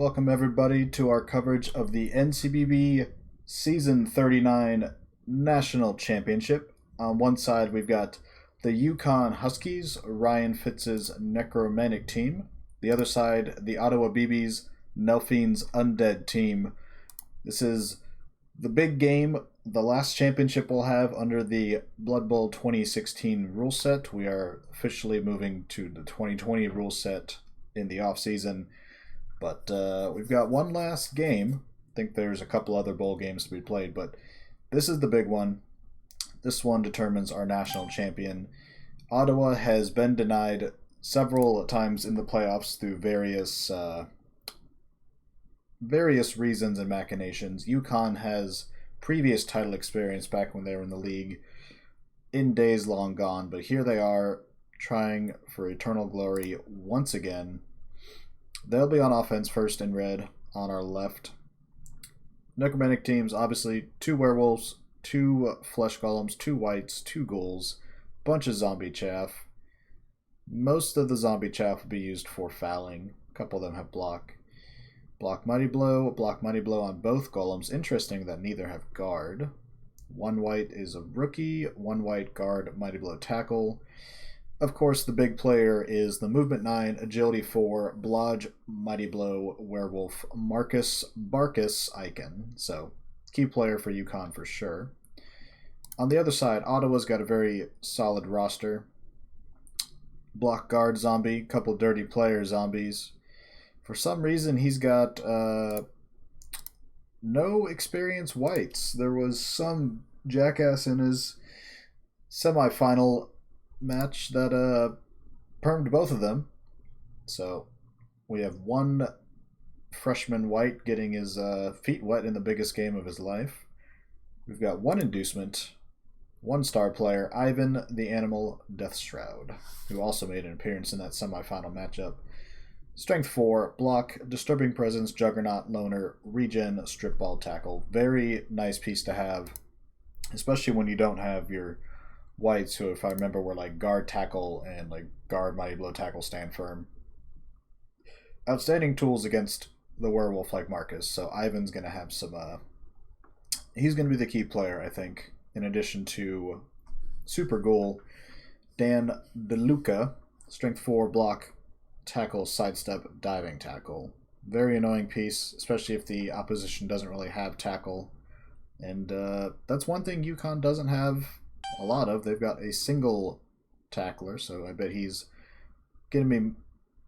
Welcome everybody to our coverage of the NCBB Season 39 National Championship. On one side we've got the UCon Huskies, Ryan Fitz's Necromantic team. The other side, the Ottawa BB's Nelfine's Undead team. This is the big game, the last championship we'll have under the Blood Bowl 2016 rule set. We are officially moving to the 2020 rule set in the off season. But we've got one last game. I think there's a couple other bowl games to be played, but this is the big one. This one determines our national champion. Ottawa has been denied several times in the playoffs through various reasons and machinations. UConn has previous title experience back when they were in the league in days long gone, but here they are trying for eternal glory once again. They'll be on offense first in red on our left. Necromantic teams, obviously, 2 werewolves, 2 flesh golems, 2 whites, 2 ghouls, bunch of zombie chaff. Most of the zombie chaff will be used for fouling. A couple of them have block. Block Mighty Blow on both golems. Interesting that neither have guard. 1 white is a rookie, 1 white guard, Mighty Blow tackle. Of course, the big player is the Movement 9, Agility 4, Blodge, Mighty Blow, Werewolf, Marcus Barkus Icon. So, key player for UConn for sure. On the other side, Ottawa's got a very solid roster. Block Guard Zombie, couple Dirty Player Zombies. For some reason, he's got no experience whites. There was some jackass in his semifinal match that permed both of them. So we have 1 freshman white getting his feet wet in the biggest game of his life. We've got 1 inducement, 1 star player, Ivan the Animal Deathshroud, who also made an appearance in that semifinal matchup. Strength 4, block, disturbing presence, juggernaut, loner, regen, strip ball tackle. Very nice piece to have, especially when you don't have your whites, who, if I remember, were like guard tackle and like guard Mighty Blow tackle stand firm. Outstanding tools against the werewolf like Marcus. So Ivan's going to have some he's going to be the key player, I think, in addition to Super Ghoul Dan DeLuca. Strength 4, block, tackle, sidestep, diving tackle. Very annoying piece, especially if the opposition doesn't really have tackle. And that's one thing UConn doesn't have a lot of. They've got a single tackler, so I bet he's going to be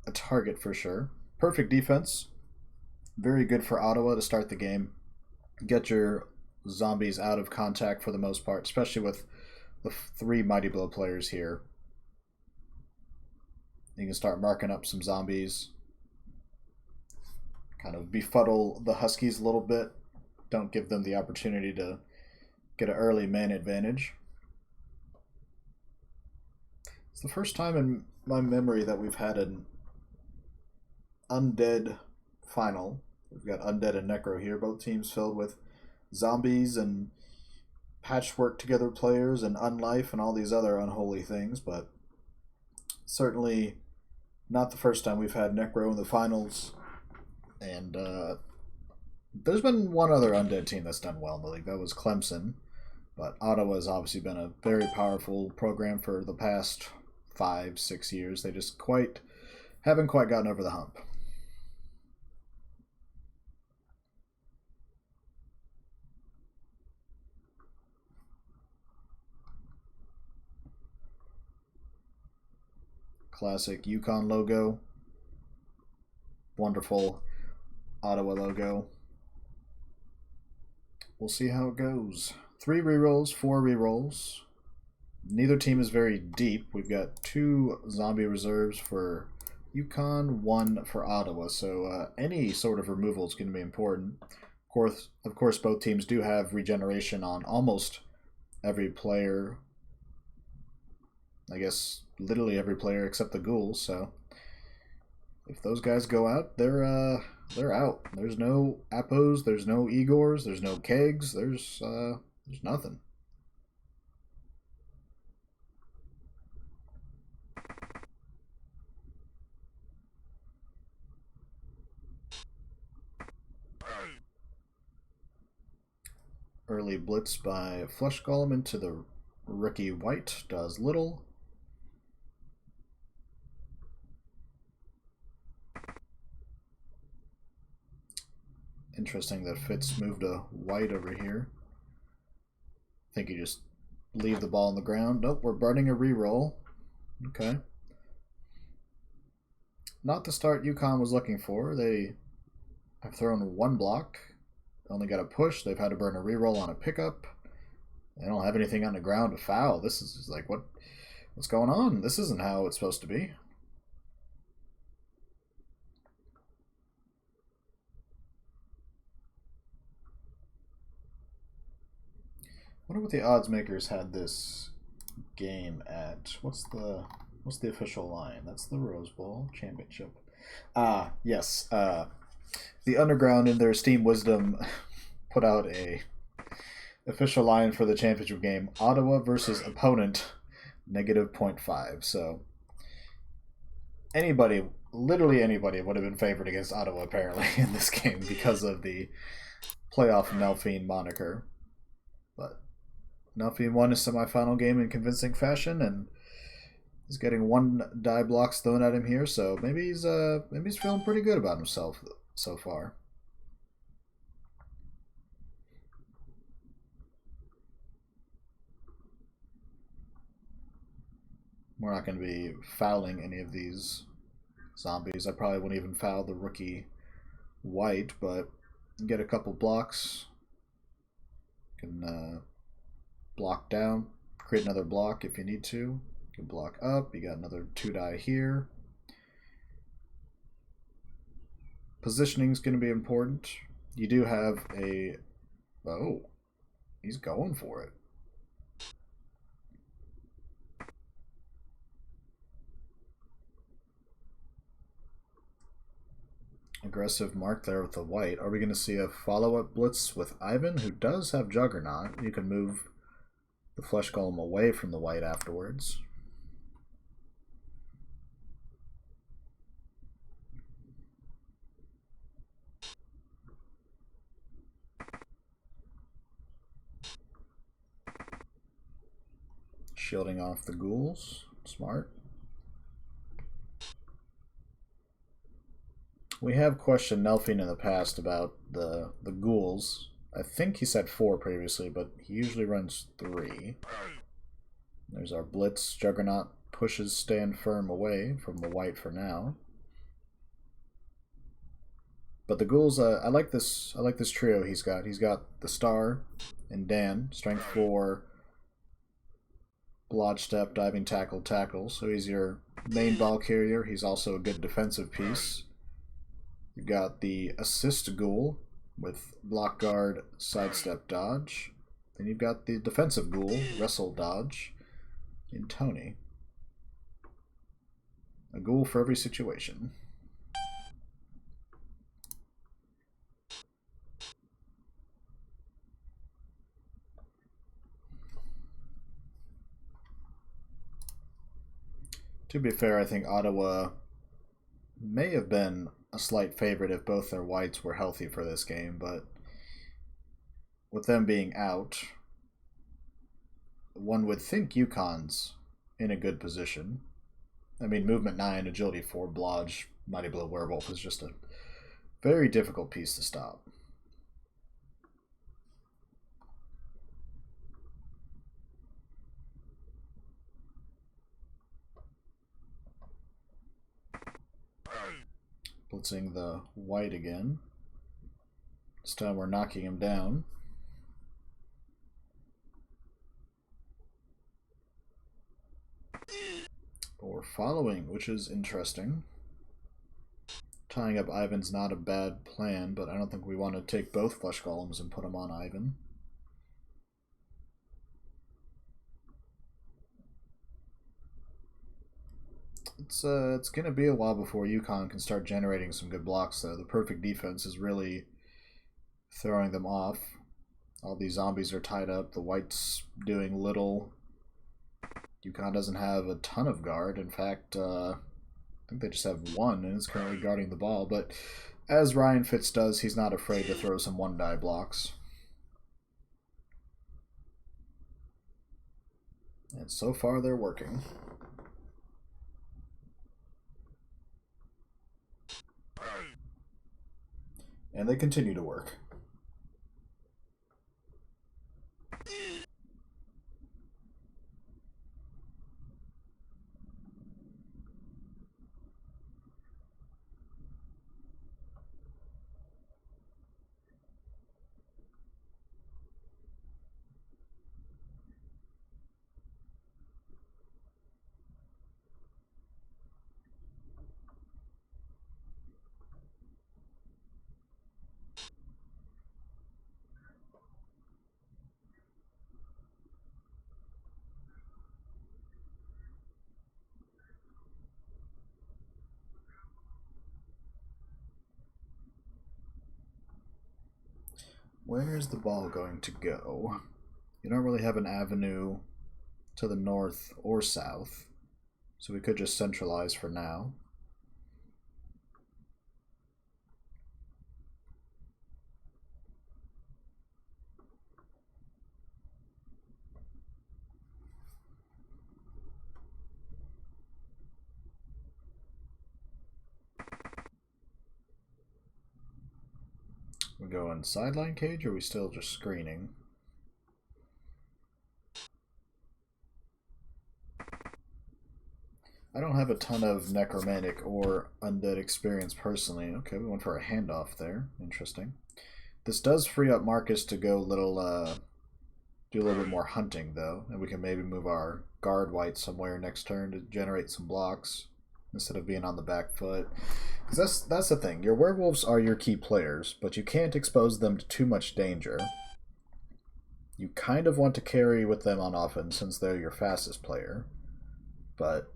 a target for sure. Perfect defense. Very good for Ottawa to start the game. Get your zombies out of contact for the most part, especially with the 3 Mighty Blow players here. You can start marking up some zombies. Kind of befuddle the Huskies a little bit. Don't give them the opportunity to get an early man advantage. It's the first time in my memory that we've had an Undead final. We've got Undead and Necro here, both teams filled with zombies and patchwork together players and unlife and all these other unholy things, but certainly not the first time we've had Necro in the finals. And there's been one other Undead team that's done well in the league. That was Clemson. But Ottawa has obviously been a very powerful program for the past 5-6 years. They just haven't quite gotten over the hump. Classic UConn logo. Wonderful Ottawa logo. We'll see how it goes. 3 rerolls, 4 rerolls. Neither team is very deep. We've got 2 zombie reserves for UConn, 1 for Ottawa. So any sort of removal is going to be important. Of course, both teams do have regeneration on almost every player. I guess literally every player except the ghouls. So if those guys go out, they're out. There's no Appos, there's no Igors, there's no Kegs, there's nothing. Early blitz by Flesh Golem into the rookie white does little. Interesting that Fitz moved a white over here. I think you just leave the ball on the ground. Nope, we're burning a reroll. Okay. Not the start UConn was looking for. They have thrown one block. Only got a push. They've had to burn a reroll on a pickup. They don't have anything on the ground to foul. This is like, what's going on? This isn't how it's supposed to be. I wonder what the odds makers had this game at. What's the official line? That's the Rose Bowl Championship. Ah, yes. The Underground, in their Steam wisdom, put out a official line for the championship game: Ottawa versus opponent -0.5. So anybody, literally anybody, would have been favored against Ottawa apparently in this game because of the playoff Nelphine moniker. But Nelphine won his semifinal game in convincing fashion, and he's getting 1 die blocks thrown at him here. So maybe he's feeling pretty good about himself so far. We're not going to be fouling any of these zombies. I probably wouldn't even foul the rookie white, but get a couple blocks. Can block down, create another block if you need to. You can block up. You got another 2 die here. Positioning is going to be important. You do have a... Oh, he's going for it. Aggressive mark there with the white. Are we going to see a follow-up blitz with Ivan, who does have Juggernaut? You can move the Flesh Golem away from the white afterwards. Shielding off the ghouls. Smart. We have questioned Nelphine in the past about the ghouls. I think he said 4 previously, but he usually runs 3. There's our blitz. Juggernaut pushes Stand Firm away from the white for now. But the ghouls, I like this trio he's got. He's got the Star and Dan, strength 4, Blodge Step, Diving Tackle, Tackle. So he's your main ball carrier. He's also a good defensive piece. You've got the Assist Ghoul with Block Guard, Sidestep, Dodge. Then you've got the defensive Ghoul, Wrestle, Dodge, in Tony. A ghoul for every situation. To be fair, I think Ottawa may have been a slight favorite if both their whites were healthy for this game, but with them being out, one would think UConn's in a good position. I mean, movement 9, agility 4, Blodge, Mighty Blow, Werewolf is just a very difficult piece to stop. Blitzing the white again. This time we're knocking him down. But we're following, which is interesting. Tying up Ivan's not a bad plan, but I don't think we want to take both Flesh Golems and put them on Ivan. It's going to be a while before UConn can start generating some good blocks, though. The perfect defense is really throwing them off. All these zombies are tied up. The white's doing little. UConn doesn't have a ton of guard. In fact, I think they just have 1 and is currently guarding the ball. But as Ryan Fitz does, he's not afraid to throw some 1-die blocks. And so far they're working. And they continue to work. Where's the ball going to go? You don't really have an avenue to the north or south, so we could just centralize for now. We go in sideline cage, or are we still just screening? I don't have a ton of necromantic or undead experience personally. Okay, we went for a handoff there. Interesting. This does free up Marcus to go do a little bit more hunting though, and we can maybe move our guard white somewhere next turn to generate some blocks instead of being on the back foot. Because that's the thing. Your werewolves are your key players, but you can't expose them to too much danger. You kind of want to carry with them on offense since they're your fastest player, but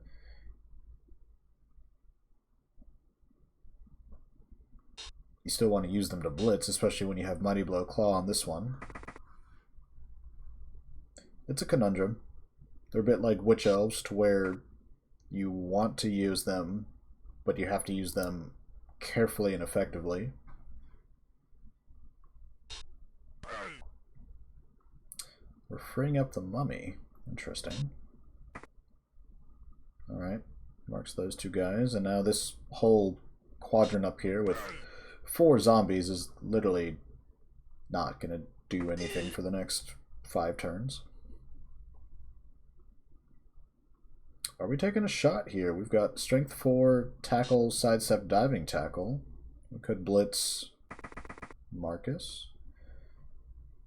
you still want to use them to blitz, especially when you have Mighty Blow Claw on this one. It's a conundrum. They're a bit like Witch Elves, to where you want to use them, but you have to use them carefully and effectively. We're freeing up the mummy. Interesting. Alright, marks those two guys, and now this whole quadrant up here with 4 zombies is literally not going to do anything for the next 5 turns. Are we taking a shot here? We've got strength 4, tackle, sidestep, diving tackle. We could blitz Marcus.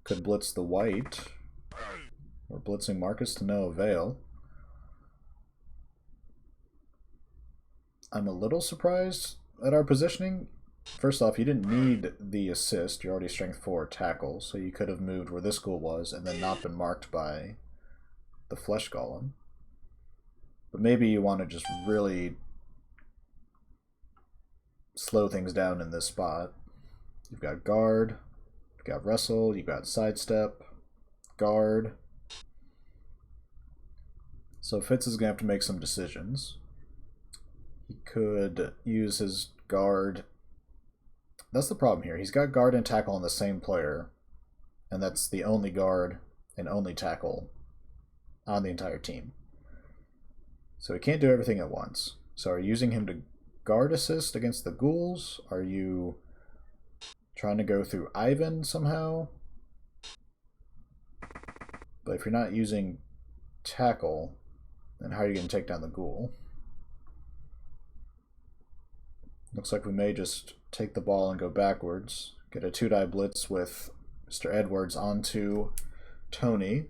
Could blitz the white. We're blitzing Marcus to no avail. I'm a little surprised at our positioning. First off, you didn't need the assist. You're already strength 4 tackle, so you could have moved where this goal was and then not been marked by the flesh golem. But maybe you want to just really slow things down in this spot. You've got guard, you've got wrestle, you've got sidestep, guard. So Fitz is going to have to make some decisions. He could use his guard. That's the problem here. He's got guard and tackle on the same player, and that's the only guard and only tackle on the entire team. So he can't do everything at once. So are you using him to guard assist against the ghouls? Are you trying to go through Ivan somehow? But if you're not using tackle, then how are you going to take down the ghoul? Looks like we may just take the ball and go backwards. Get a 2-die blitz with Mr. Edwards onto Tony.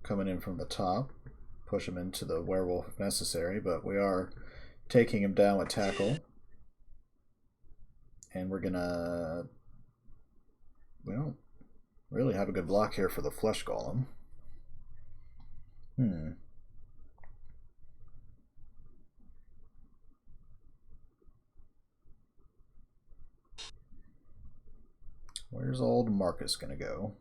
Coming in from the top, push him into the werewolf if necessary, but we are taking him down with tackle. And we don't really have a good block here for the flesh golem. Hmm. Where's old Marcus gonna go?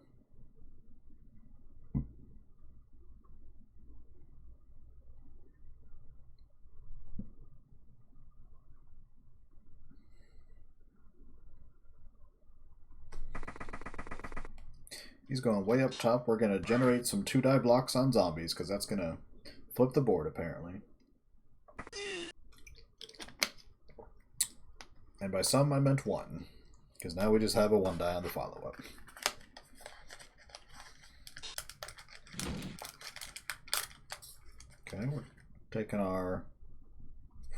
He's going way up top. We're gonna generate some 2-die blocks on zombies, because that's gonna flip the board, apparently. And by some, I meant one. Because now we just have a 1-die on the follow-up. Okay, we're taking our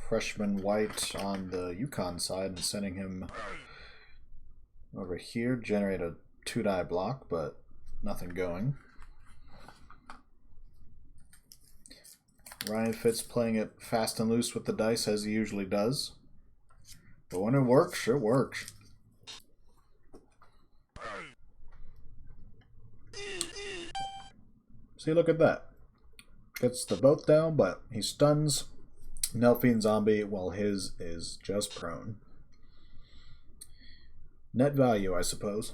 freshman white on the UCon side and sending him over here. Generate a 2-die block, but nothing going. Ryan Fitz playing it fast and loose with the dice, as he usually does. But when it works, it works. See, look at that. Gets the both down, but he stuns Nelphine Zombie while his is just prone. Net value, I suppose.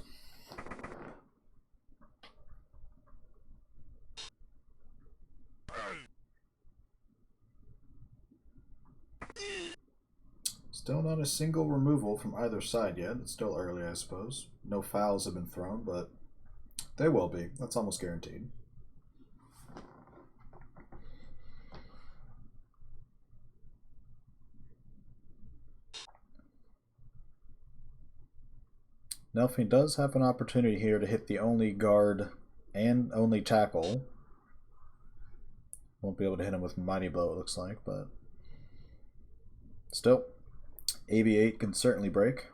Still not a single removal from either side yet. It's still early, I suppose. No fouls have been thrown, but they will be. That's almost guaranteed. Nelphine does have an opportunity here to hit the only guard and only tackle. Won't be able to hit him with Mighty Blow, it looks like, but still, AV8 can certainly break.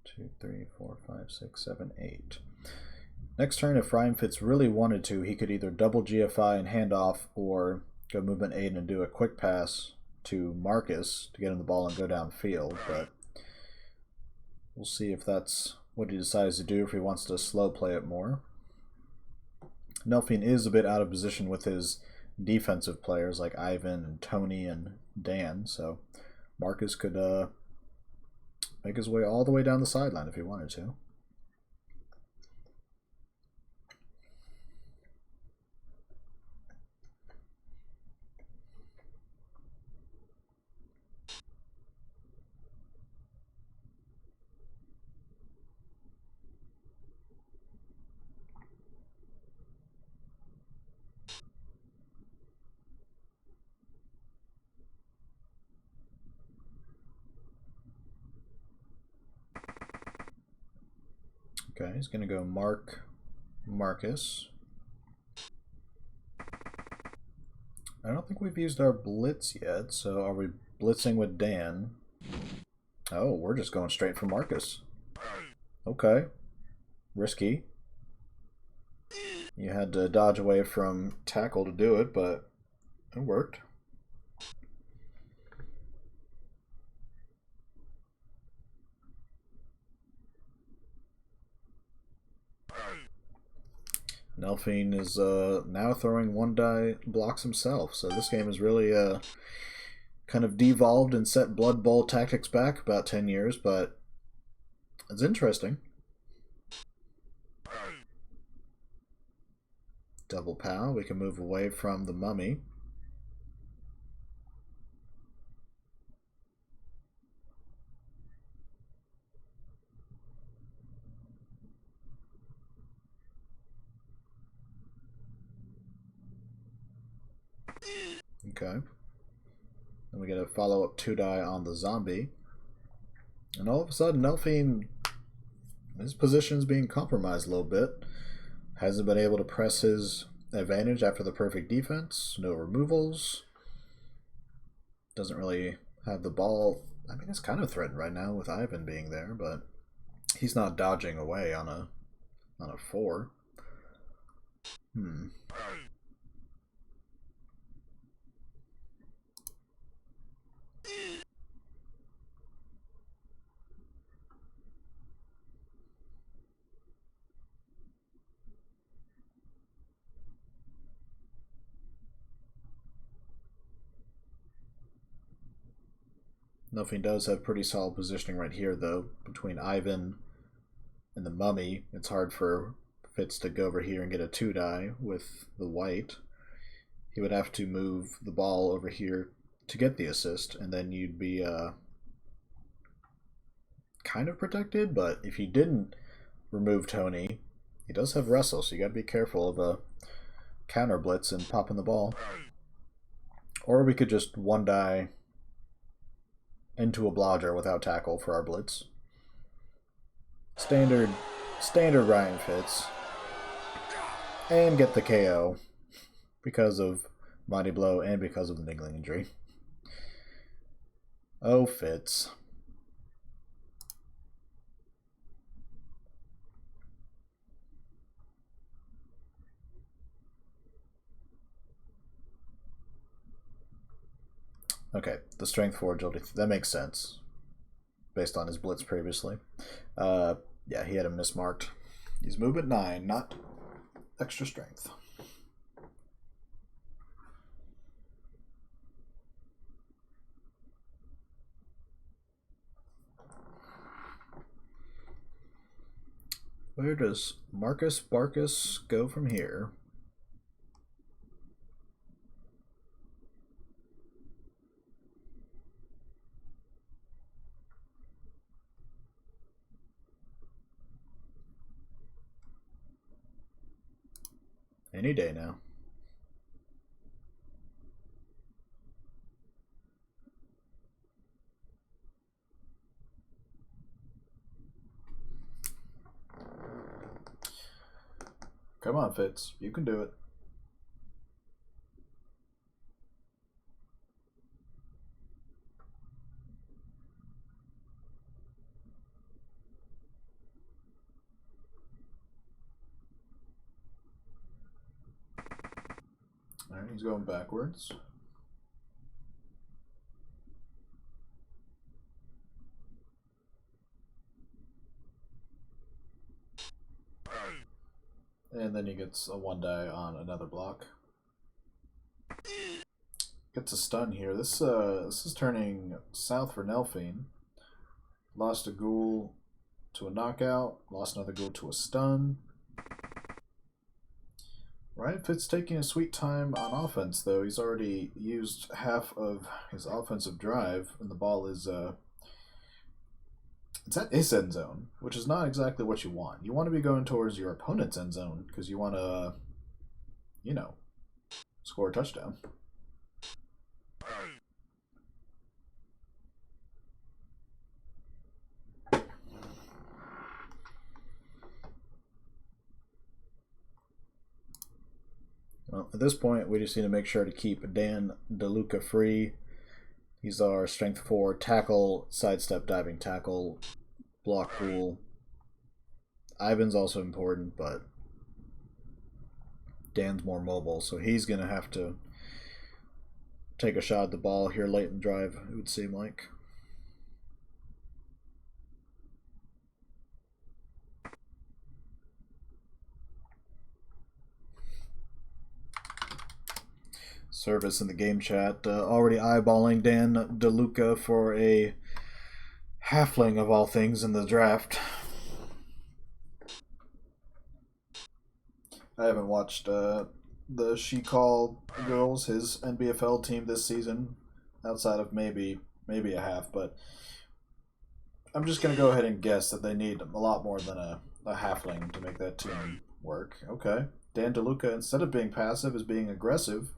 Two, three, four, five, six, seven, 8. Next turn, if Ryan Fitz really wanted to, he could either double GFI and hand off, or go movement 8 and do a quick pass to Marcus to get him the ball and go downfield, but we'll see if that's what he decides to do, if he wants to slow play it more. Nelphine is a bit out of position with his defensive players like Ivan and Tony and Dan, so Marcus could make his way all the way down the sideline if he wanted to. Okay, he's going to go Marcus. I don't think we've used our blitz yet, so are we blitzing with Dan? Oh, we're just going straight for Marcus. Okay. Risky. You had to dodge away from tackle to do it, but it worked. Nelphine is now throwing 1-die blocks himself, so this game is really kind of devolved and set Blood Bowl tactics back about 10 years, but it's interesting. Double POW, we can move away from the mummy. Okay. Then we get a follow-up 2-die on the zombie. And all of a sudden, Nelphine, his position is being compromised a little bit. Hasn't been able to press his advantage after the perfect defense. No removals. Doesn't really have the ball. I mean, it's kind of threatened right now with Ivan being there, but he's not dodging away on a 4. Nothing does have pretty solid positioning right here, though. Between Ivan and the mummy, it's hard for Fitz to go over here and get a 2-die with the white. He would have to move the ball over here to get the assist, and then you'd be kind of protected. But if you didn't remove Tony, he does have wrestle, so you got to be careful of a counter blitz and popping the ball. Or we could just 1-die into a blodger without tackle for our blitz. Standard Ryan Fitz. And get the KO because of Mighty Blow and because of the niggling injury. Oh, Fitz. Okay, the strength 4 agility, that makes sense based on his blitz previously. Yeah, he had him mismarked. He's movement 9, not extra strength. Where does Marcus Barkus go from here? Any day now. Come on, Fitz. You can do it. Alright, he's going backwards. And then he gets a 1-die on another block. Gets a stun here. This is turning south for Nelphine. Lost a ghoul to a knockout. Lost another ghoul to a stun. Ryan Fitz taking a sweet time on offense, though. He's already used half of his offensive drive, and the ball is it's at his end zone, which is not exactly what you want. You want to be going towards your opponent's end zone because you want to, you know, score a touchdown. Well, at this point, we just need to make sure to keep Dan DeLuca free. He's our strength 4 tackle, sidestep, diving tackle, block pool. Ivan's also important, but Dan's more mobile, so he's going to have to take a shot at the ball here late in the drive, it would seem like. Service in the game chat already eyeballing Dan DeLuca for a halfling of all things in the draft. I haven't watched the She Call Girls, his NBFL team this season, outside of maybe a half, but I'm just going to go ahead and guess that they need a lot more than a halfling to make that team work. Okay. Dan DeLuca, instead of being passive, is being aggressive.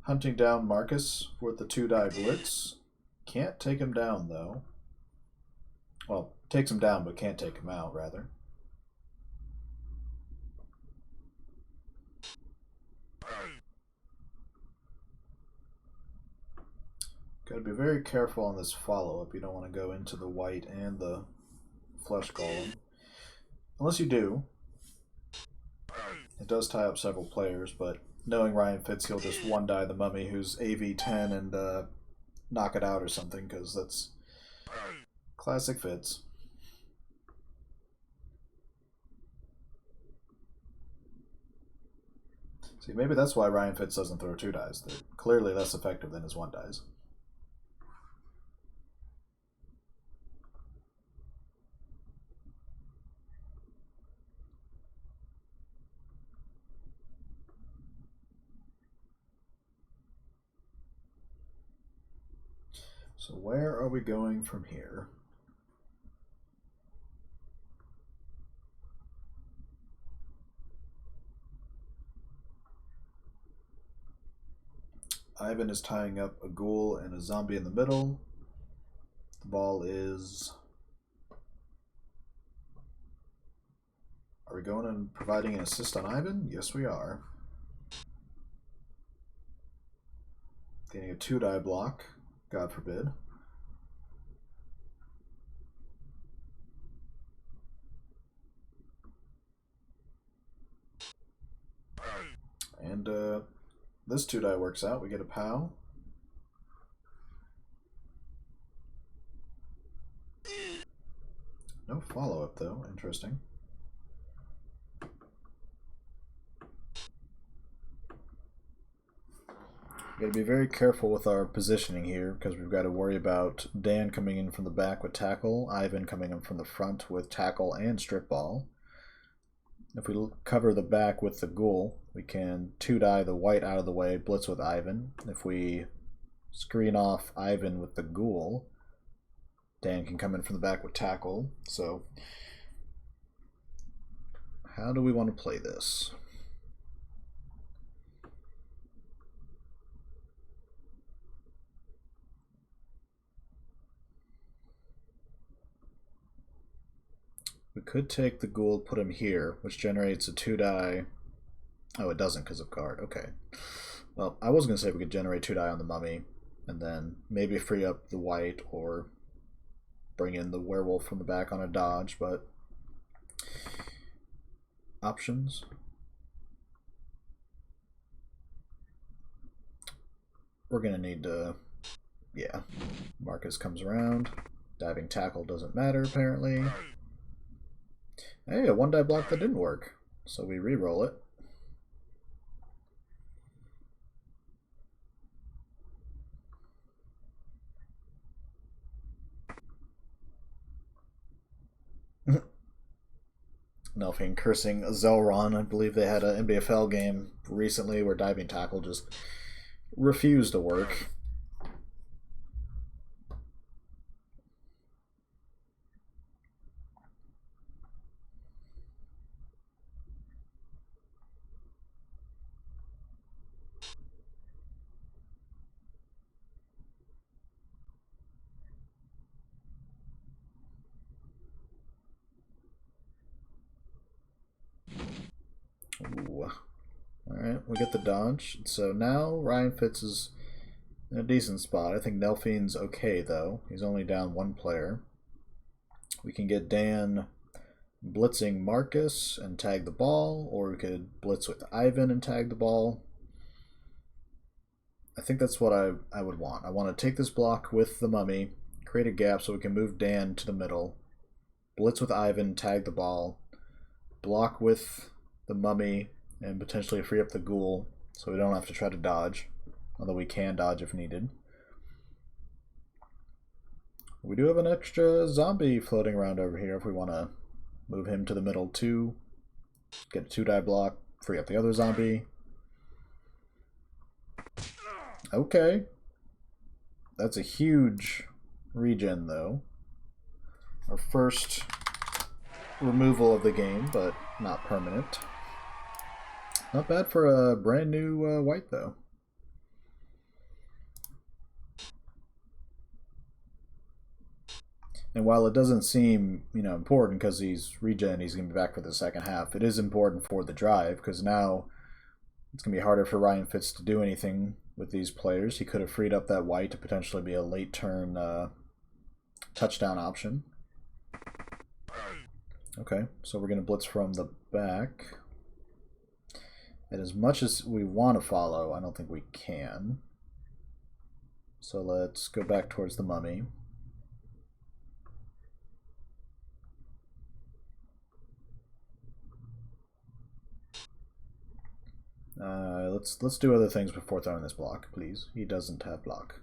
Hunting down Marcus with the 2-die blitz. Can't take him down, though. Well, takes him down, but can't take him out, rather. Got to be very careful on this follow-up. You don't want to go into the white and the flesh golem. Unless you do. It does tie up several players, but knowing Ryan Fitz, he'll just 1-die the mummy who's AV10 and knock it out or something, because that's classic Fitz. See, maybe that's why Ryan Fitz doesn't throw 2-dies. They're clearly less effective than his 1-dies. So where are we going from here? Ivan is tying up a ghoul and a zombie in the middle. The ball is... Are we going and providing an assist on Ivan? Yes, we are. Getting a 2-die block, God forbid. And this 2-die works out. We get a POW. No follow-up, though. Interesting. Got to be very careful with our positioning here because we've got to worry about Dan coming in from the back with tackle, Ivan coming in from the front with tackle and strip ball. If we cover the back with the ghoul, we can 2-die the white out of the way, blitz with Ivan. If we screen off Ivan with the ghoul, Dan can come in from the back with tackle. So how do we want to play this? We could take the ghoul, put him here, which generates a 2-die. Oh, it doesn't because of guard. Okay. Well, I was going to say we could generate 2-die on the mummy, and then maybe free up the white or bring in the werewolf from the back on a dodge, but options. We're going to need to, yeah. Marcus comes around. Diving tackle doesn't matter, apparently. Hey, a 1-die block that didn't work. So we re-roll it. Nelfing cursing Zelron. I believe they had an NBFL game recently where diving tackle just refused to work. Ooh. Alright, we get the dodge. So now Ryan Fitz is in a decent spot. I think Nelfing's okay, though. He's only down 1 player. We can get Dan blitzing Marcus and tag the ball, or we could blitz with Ivan and tag the ball. I think that's what I would want. I want to take this block with the mummy, create a gap so we can move Dan to the middle, blitz with Ivan, tag the ball, block with the mummy, and potentially free up the ghoul so we don't have to try to dodge, although we can dodge if needed. We do have an extra zombie floating around over here if we want to move him to the middle too. Get a 2-die block, free up the other zombie. Okay. That's a huge regen though. Our first removal of the game, but not permanent. Not bad for a brand new white though. And while it doesn't seem, important because he's regen, he's going to be back for the second half, it is important for the drive because now it's going to be harder for Ryan Fitz to do anything with these players. He could have freed up that white to potentially be a late turn touchdown option. Okay, so we're going to blitz from the back. And as much as we want to follow, I don't think we can. So let's go back towards the mummy. Let's do other things before throwing this block, please. He doesn't have block.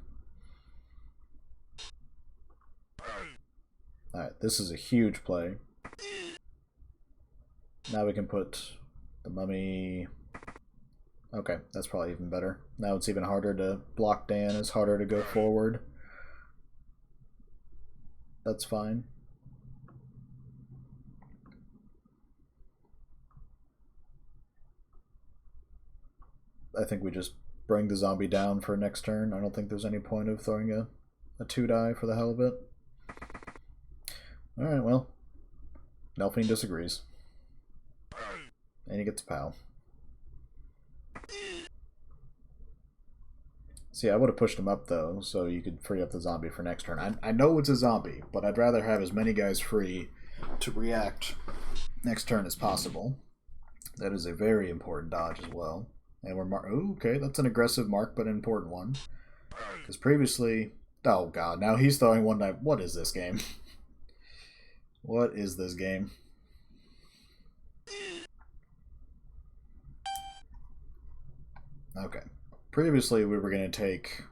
Alright, this is a huge play. Now we can put the mummy... Okay, that's probably even better. Now it's even harder to block Dan. It's harder to go forward. That's fine. I think we just bring the zombie down for next turn. I don't think there's any point of throwing a 2-die for the hell of it. Alright, well. Nelphine disagrees. And he gets a POW. See, I would have pushed him up, though, so you could free up the zombie for next turn. I know it's a zombie, but I'd rather have as many guys free to react next turn as possible. That is a very important dodge as well. And we're ooh, okay, that's an aggressive mark, but an important one. Because previously... Oh, God, now he's throwing one die. What is this game? What is this game? Okay. Previously, we were going to take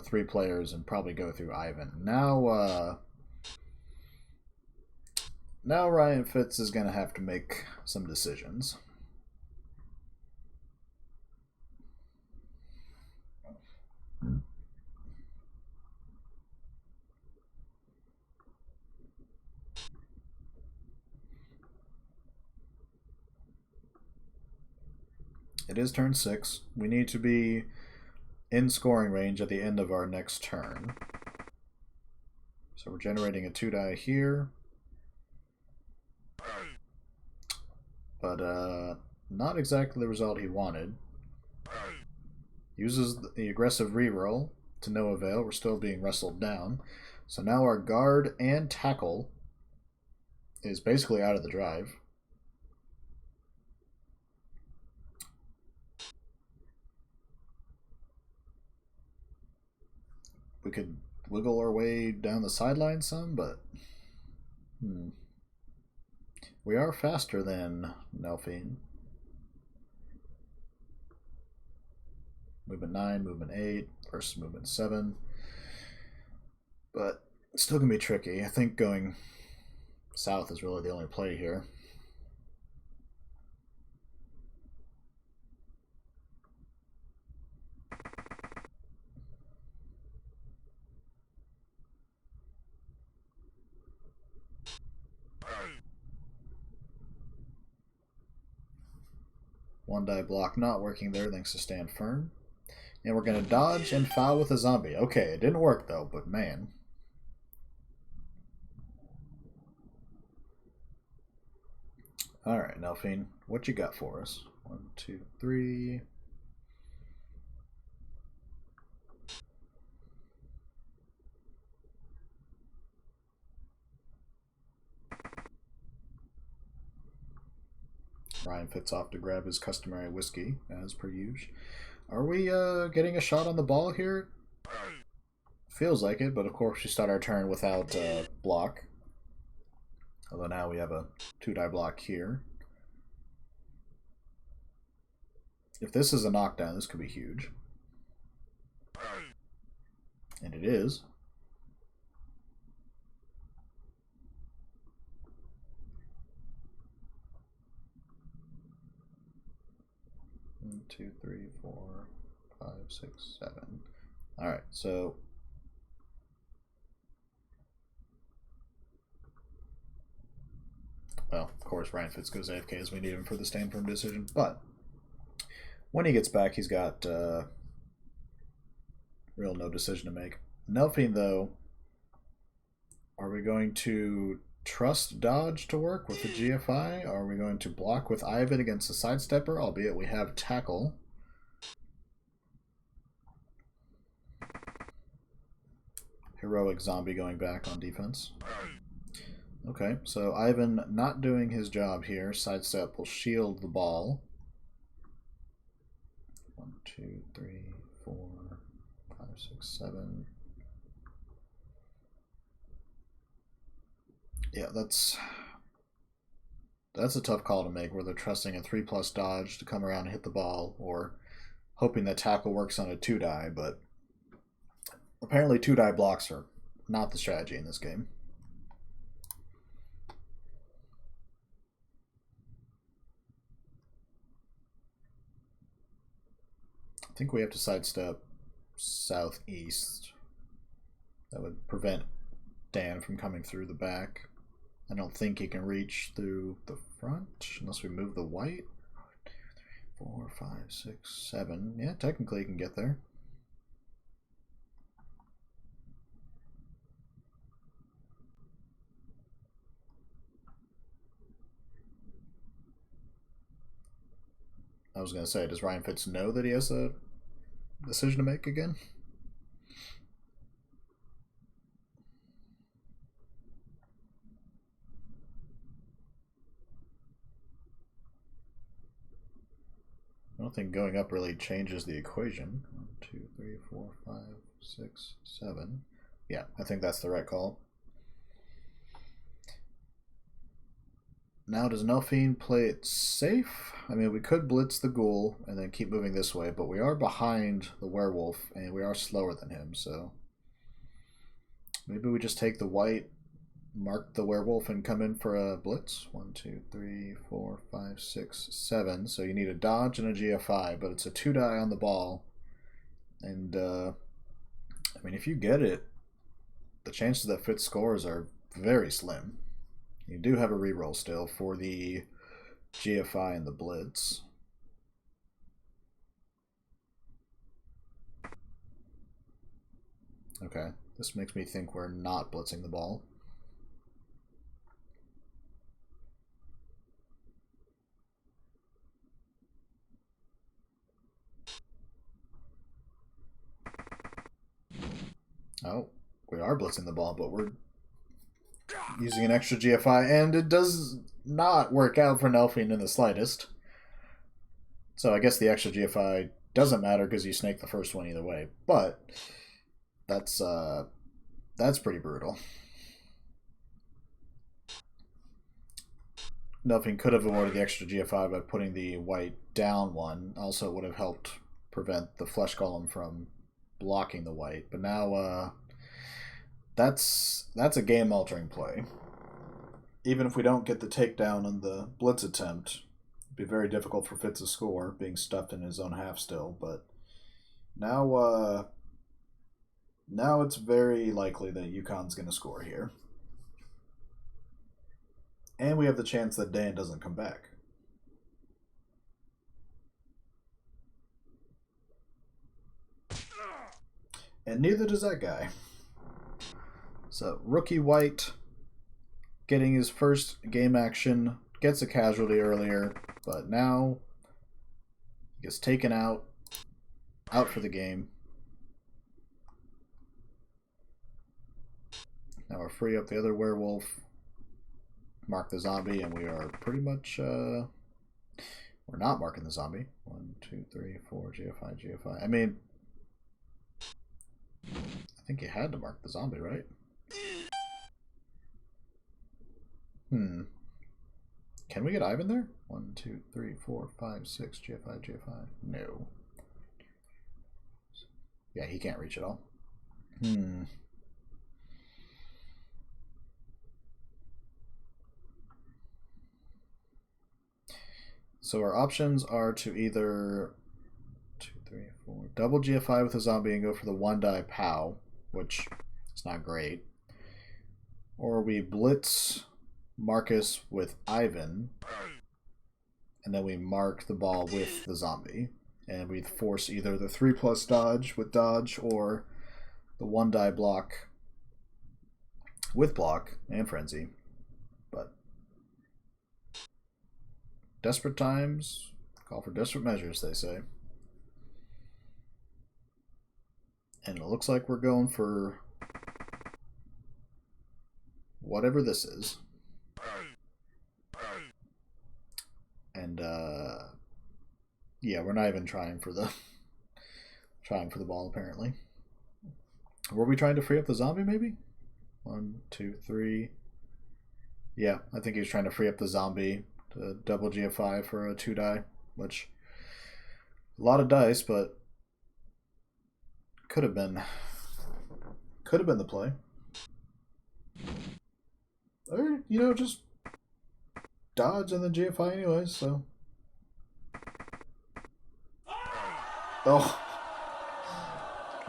3 players and probably go through Ivan. Now Ryan Fitz is going to have to make some decisions. It is turn 6. We need to be in scoring range at the end of our next turn. So we're generating a 2-die here. But not exactly the result he wanted. Uses the aggressive reroll to no avail. We're still being wrestled down. So now our guard and tackle is basically out of the drive. We could wiggle our way down the sideline some, but we are faster than Nelphine. Movement 9, movement 8 versus movement 7. But it's still going to be tricky. I think going south is really the only play here. One die block not working there thanks to stand firm. And we're going to dodge and foul with a zombie. Okay, it didn't work though, but man. Alright, Nelphine, what you got for us? 1, 2, 3. Ryan Fitz off to grab his customary whiskey, as per usual. Are we getting a shot on the ball here? Feels like it, but of course we start our turn without block. Although now we have a 2-die block here. If this is a knockdown, this could be huge. And it is. One, 2, 3, 4, 5, 6, 7. Alright, so well, of course Ryan Fitz goes AFK as we need him for the stand firm decision, but when he gets back he's got real no decision to make. Nelphine though, are we going to trust dodge to work with the GFI? Are we going to block with Ivan against the sidestepper, albeit we have tackle? Heroic zombie going back on defense. Okay, so Ivan not doing his job here. Sidestep will shield the ball. 1, 2, 3, 4, 5, 6, 7. Yeah, that's a tough call to make, where they're trusting a 3+ dodge to come around and hit the ball, or hoping that tackle works on a 2-die, but apparently 2-die blocks are not the strategy in this game. I think we have to sidestep southeast. That would prevent Dan from coming through the back. I don't think he can reach through the front unless we move the white. 4, 5, 6, 7. Yeah, technically he can get there. I was going to say, does Ryan Fitz know that he has a decision to make again? I don't think going up really changes the equation. 1, 2, 3, 4, 5, 6, 7. Yeah, I think that's the right call. Now, does Nelphine play it safe? I mean, we could blitz the ghoul and then keep moving this way, but we are behind the werewolf and we are slower than him, so maybe we just take the white, mark the werewolf, and come in for a blitz. 1, 2, 3, 4, 5, 6, 7. So you need a dodge and a GFI, but it's a 2-die on the ball. And, I mean, if you get it, the chances that Fitz scores are very slim. You do have a reroll still for the GFI and the blitz. Okay, this makes me think we're not blitzing the ball. Oh, we are blitzing the ball, but we're using an extra GFI, and it does not work out for Nelphine in the slightest. So I guess the extra GFI doesn't matter because you snake the first one either way, but that's pretty brutal. Nelphine could have avoided the extra GFI by putting the white down one. Also, it would have helped prevent the flesh golem from blocking the white, but now that's a game-altering play. Even if we don't get the takedown on the blitz attempt, it'd be very difficult for Fitz to score, being stuffed in his own half still. But now it's very likely that UConn's going to score here. And we have the chance that Dan doesn't come back. And neither does that guy. So, rookie white getting his first game action, gets a casualty earlier, but now he gets taken out for the game. Now we're free up the other werewolf, mark the zombie, and we are pretty much, we're not marking the zombie. 1, 2, 3, 4, GFI, GFI. I mean, I think you had to mark the zombie, right? Can we get Ivan there? 1, 2, 3, 4, 5, 6, GFI, GFI. No. Yeah, he can't reach at all. So our options are to either 2, 3, 4 double GFI with a zombie and go for the 1-die POW, which is not great. Or we blitz Marcus with Ivan, and then we mark the ball with the zombie, and we force either the 3+ dodge with dodge or the 1-die block with block and frenzy. But desperate times call for desperate measures, they say. And it looks like we're going for whatever this is. And yeah, we're not even trying for the ball apparently. Were we trying to free up the zombie maybe? 1, 2, 3. Yeah, I think he was trying to free up the zombie to double GFI for a 2-die, which a lot of dice, but could have been the play. Or, you know, just dodge and then GFI anyways, so. Oh.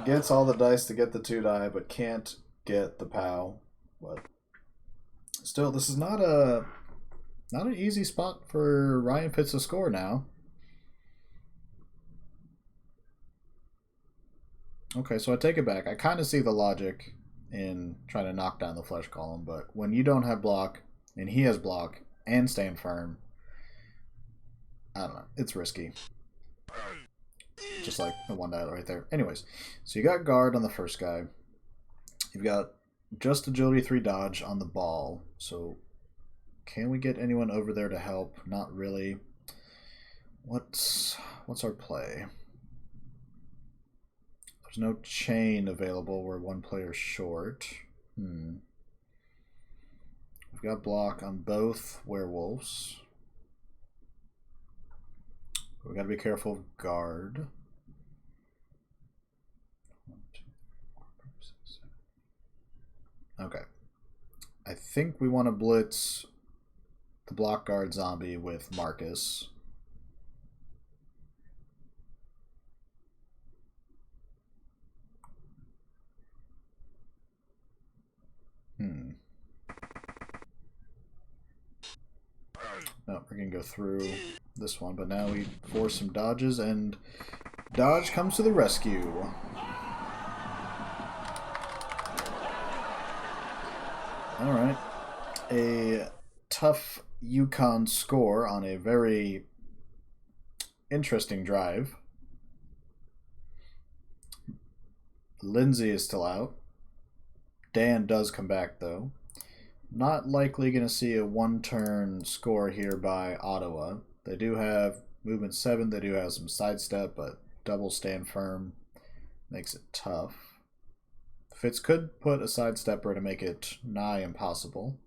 Gets all the dice to get the 2-die, but can't get the POW. But still, this is not an easy spot for Ryan Fitz to score now. Okay, so I take it back. I kind of see the logic in trying to knock down the flesh column, but when you don't have block and he has block and stand firm, I don't know. It's risky. Just like the one dial right there. Anyways, so you got guard on the first guy. You've got just agility 3 dodge on the ball. So can we get anyone over there to help? Not really. What's our play? There's no chain available. We're one player short. We've got block on both werewolves. We gotta be careful of guard. 1, 2, 3, 4, 5, 6, 7. Okay. I think we want to blitz the block guard zombie with Marcus. No, we're gonna go through this one, but now we force some dodges, and dodge comes to the rescue. Alright. A tough UConn score on a very interesting drive. Lindsay is still out. Dan does come back, though. Not likely going to see a one-turn score here by Ottawa. They do have movement 7. They do have some sidestep, but double stand firm makes it tough. Fitz could put a sidestepper to make it nigh impossible.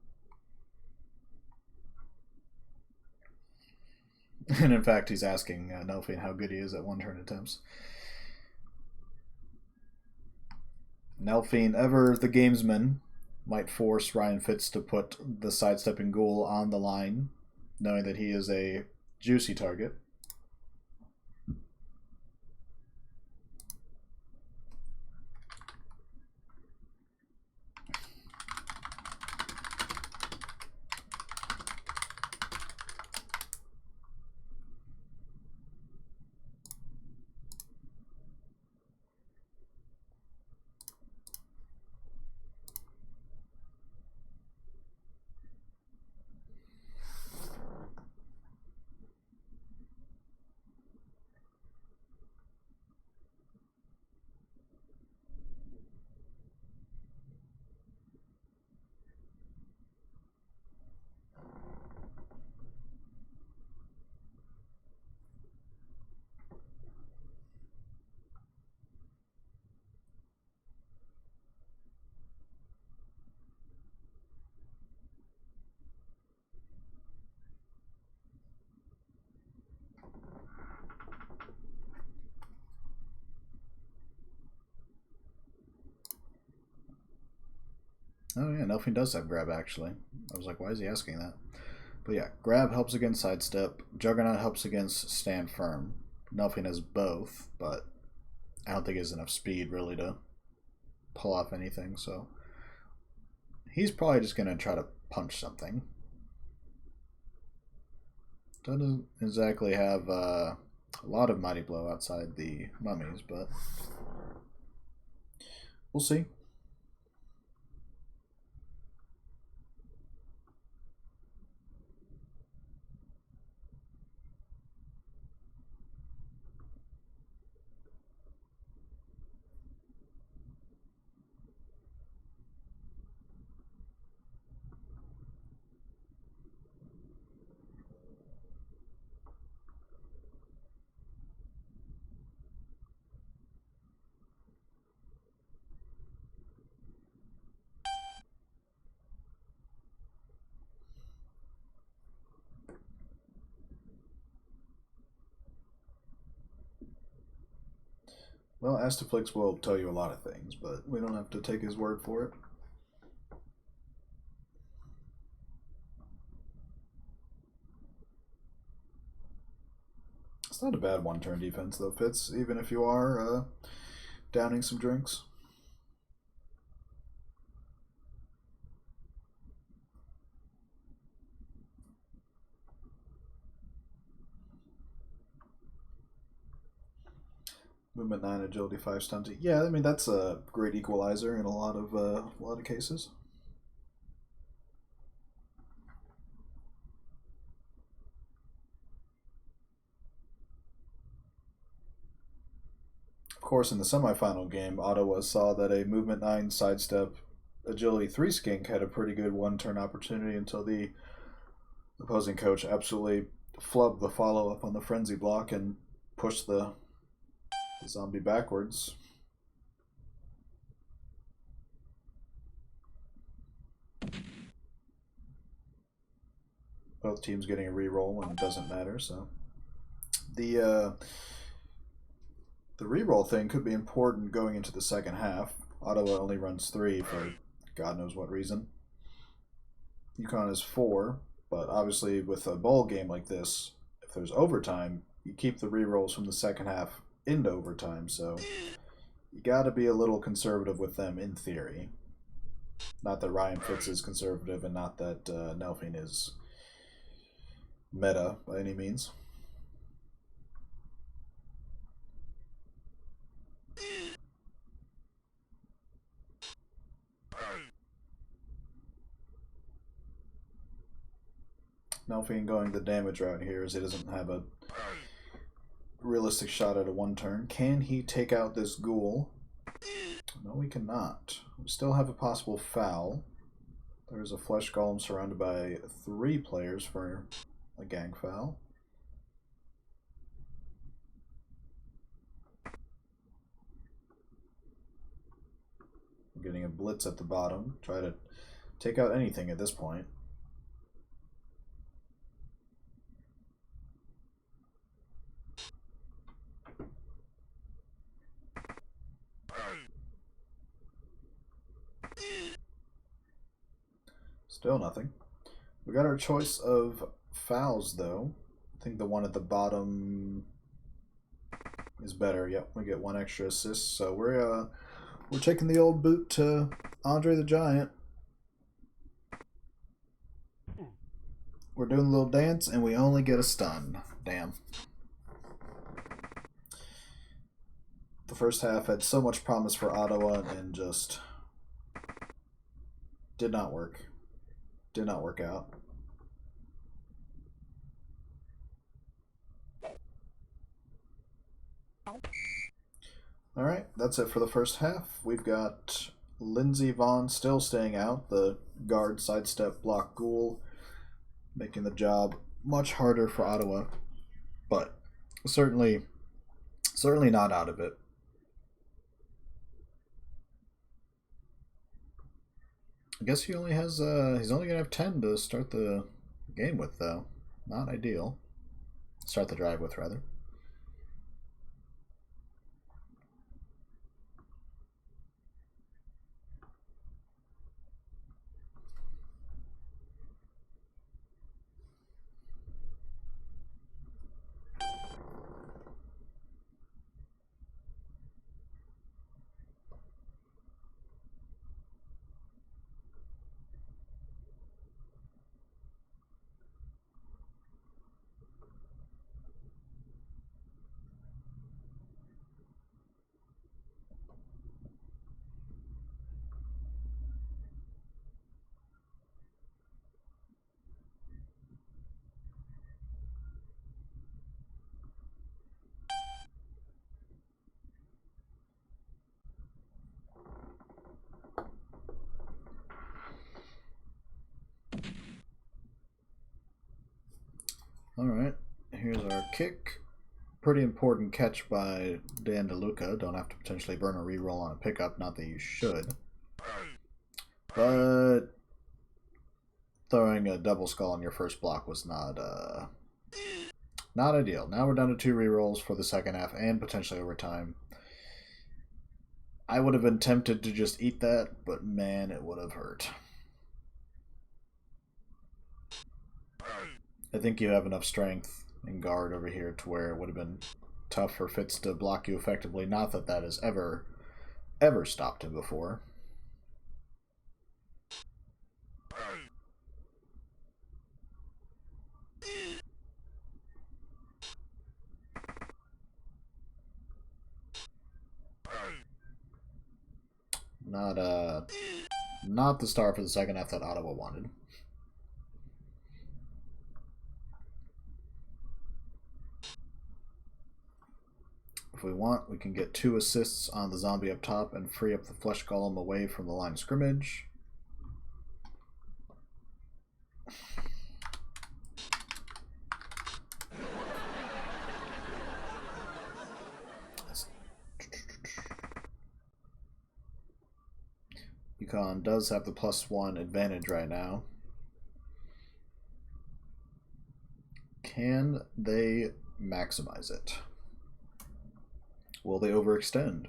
And in fact, he's asking Nelphine how good he is at one-turn attempts. Nelphine, ever the gamesman, might force Ryan Fitz to put the sidestepping ghoul on the line, knowing that he is a juicy target. Oh yeah, Nelphine does have grab actually. I was like, why is he asking that? But yeah, grab helps against sidestep. Juggernaut helps against stand firm. Nelphine has both, but I don't think he has enough speed really to pull off anything, so he's probably just gonna try to punch something. Doesn't exactly have a lot of mighty blow outside the mummies, but we'll see. Well, Astaflix will tell you a lot of things, but we don't have to take his word for it. It's not a bad one-turn defense, though, Fitz, even if you are downing some drinks. Movement 9, agility 5, stunting. Yeah, I mean that's a great equalizer in a lot of cases. Of course, in the semifinal game, Ottawa saw that a movement 9 sidestep agility 3 skink had a pretty good one-turn opportunity until the opposing coach absolutely flubbed the follow-up on the frenzy block and pushed the zombie backwards. Both teams getting a reroll when it doesn't matter, so the reroll thing could be important going into the second half. Ottawa only runs 3 for God knows what reason. UConn is 4, but obviously with a bowl game like this, if there's overtime, you keep the rerolls from the second half into overtime, so you gotta be a little conservative with them in theory. Not that Ryan Fitz is conservative and not that Nelfing is meta by any means. Nelfing going the damage route here as he doesn't have a realistic shot at a one turn. Can he take out this ghoul? No, we cannot. We still have a possible foul. There's a flesh golem surrounded by 3 players for a gang foul. We're getting a blitz at the bottom. Try to take out anything at this point. Still nothing. We got our choice of fouls though. I think the one at the bottom is better. Yep, we get 1 extra assist. So we're taking the old boot to Andre the Giant. We're doing a little dance and we only get a stun. Damn. The first half had so much promise for Ottawa and just did not work. Did not work out. Alright, that's it for the first half. We've got Lindsey Vaughn still staying out, the guard sidestep block ghoul, making the job much harder for Ottawa, but certainly not out of it. I guess he only has he's only gonna have 10 to start the game with though. Not ideal. Start the drive with rather. Alright, here's our kick. Pretty important catch by Dan DeLuca. Don't have to potentially burn a reroll on a pickup, not that you should. But throwing a double skull on your first block was not ideal. Now we're down to 2 rerolls for the second half and potentially overtime. I would have been tempted to just eat that, but man, it would have hurt. I think you have enough strength and guard over here to where it would have been tough for Fitz to block you effectively. Not that that has ever stopped him before. Not the start for the second half that Ottawa wanted. If we want, we can get 2 assists on the zombie up top and free up the flesh golem away from the line of scrimmage. UConn does have the +1 advantage right now. Can they maximize it? Will they overextend?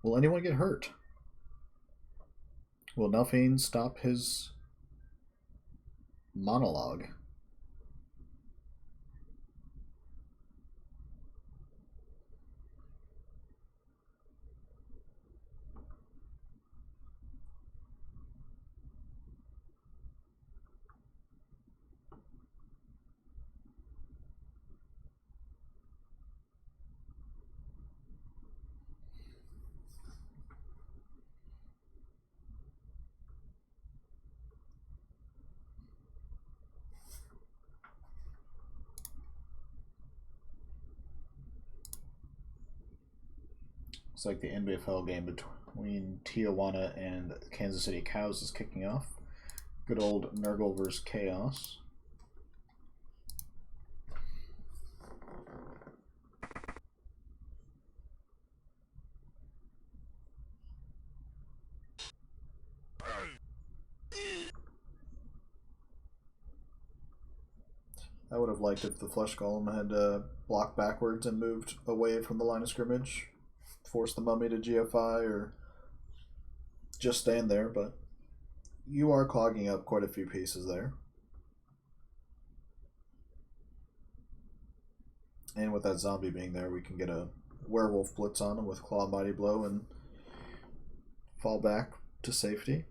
Will anyone get hurt? Will Nelphine stop his monologue? It's like the NBFL game between Tijuana and Kansas City Cows is kicking off. Good old Nurgle vs. Chaos. I would have liked if the Flesh Golem had blocked backwards and moved away from the line of scrimmage. Force the mummy to GFI or just stand there, but you are clogging up quite a few pieces there. And with that zombie being there, we can get a werewolf blitz on him with Claw Mighty Blow and fall back to safety.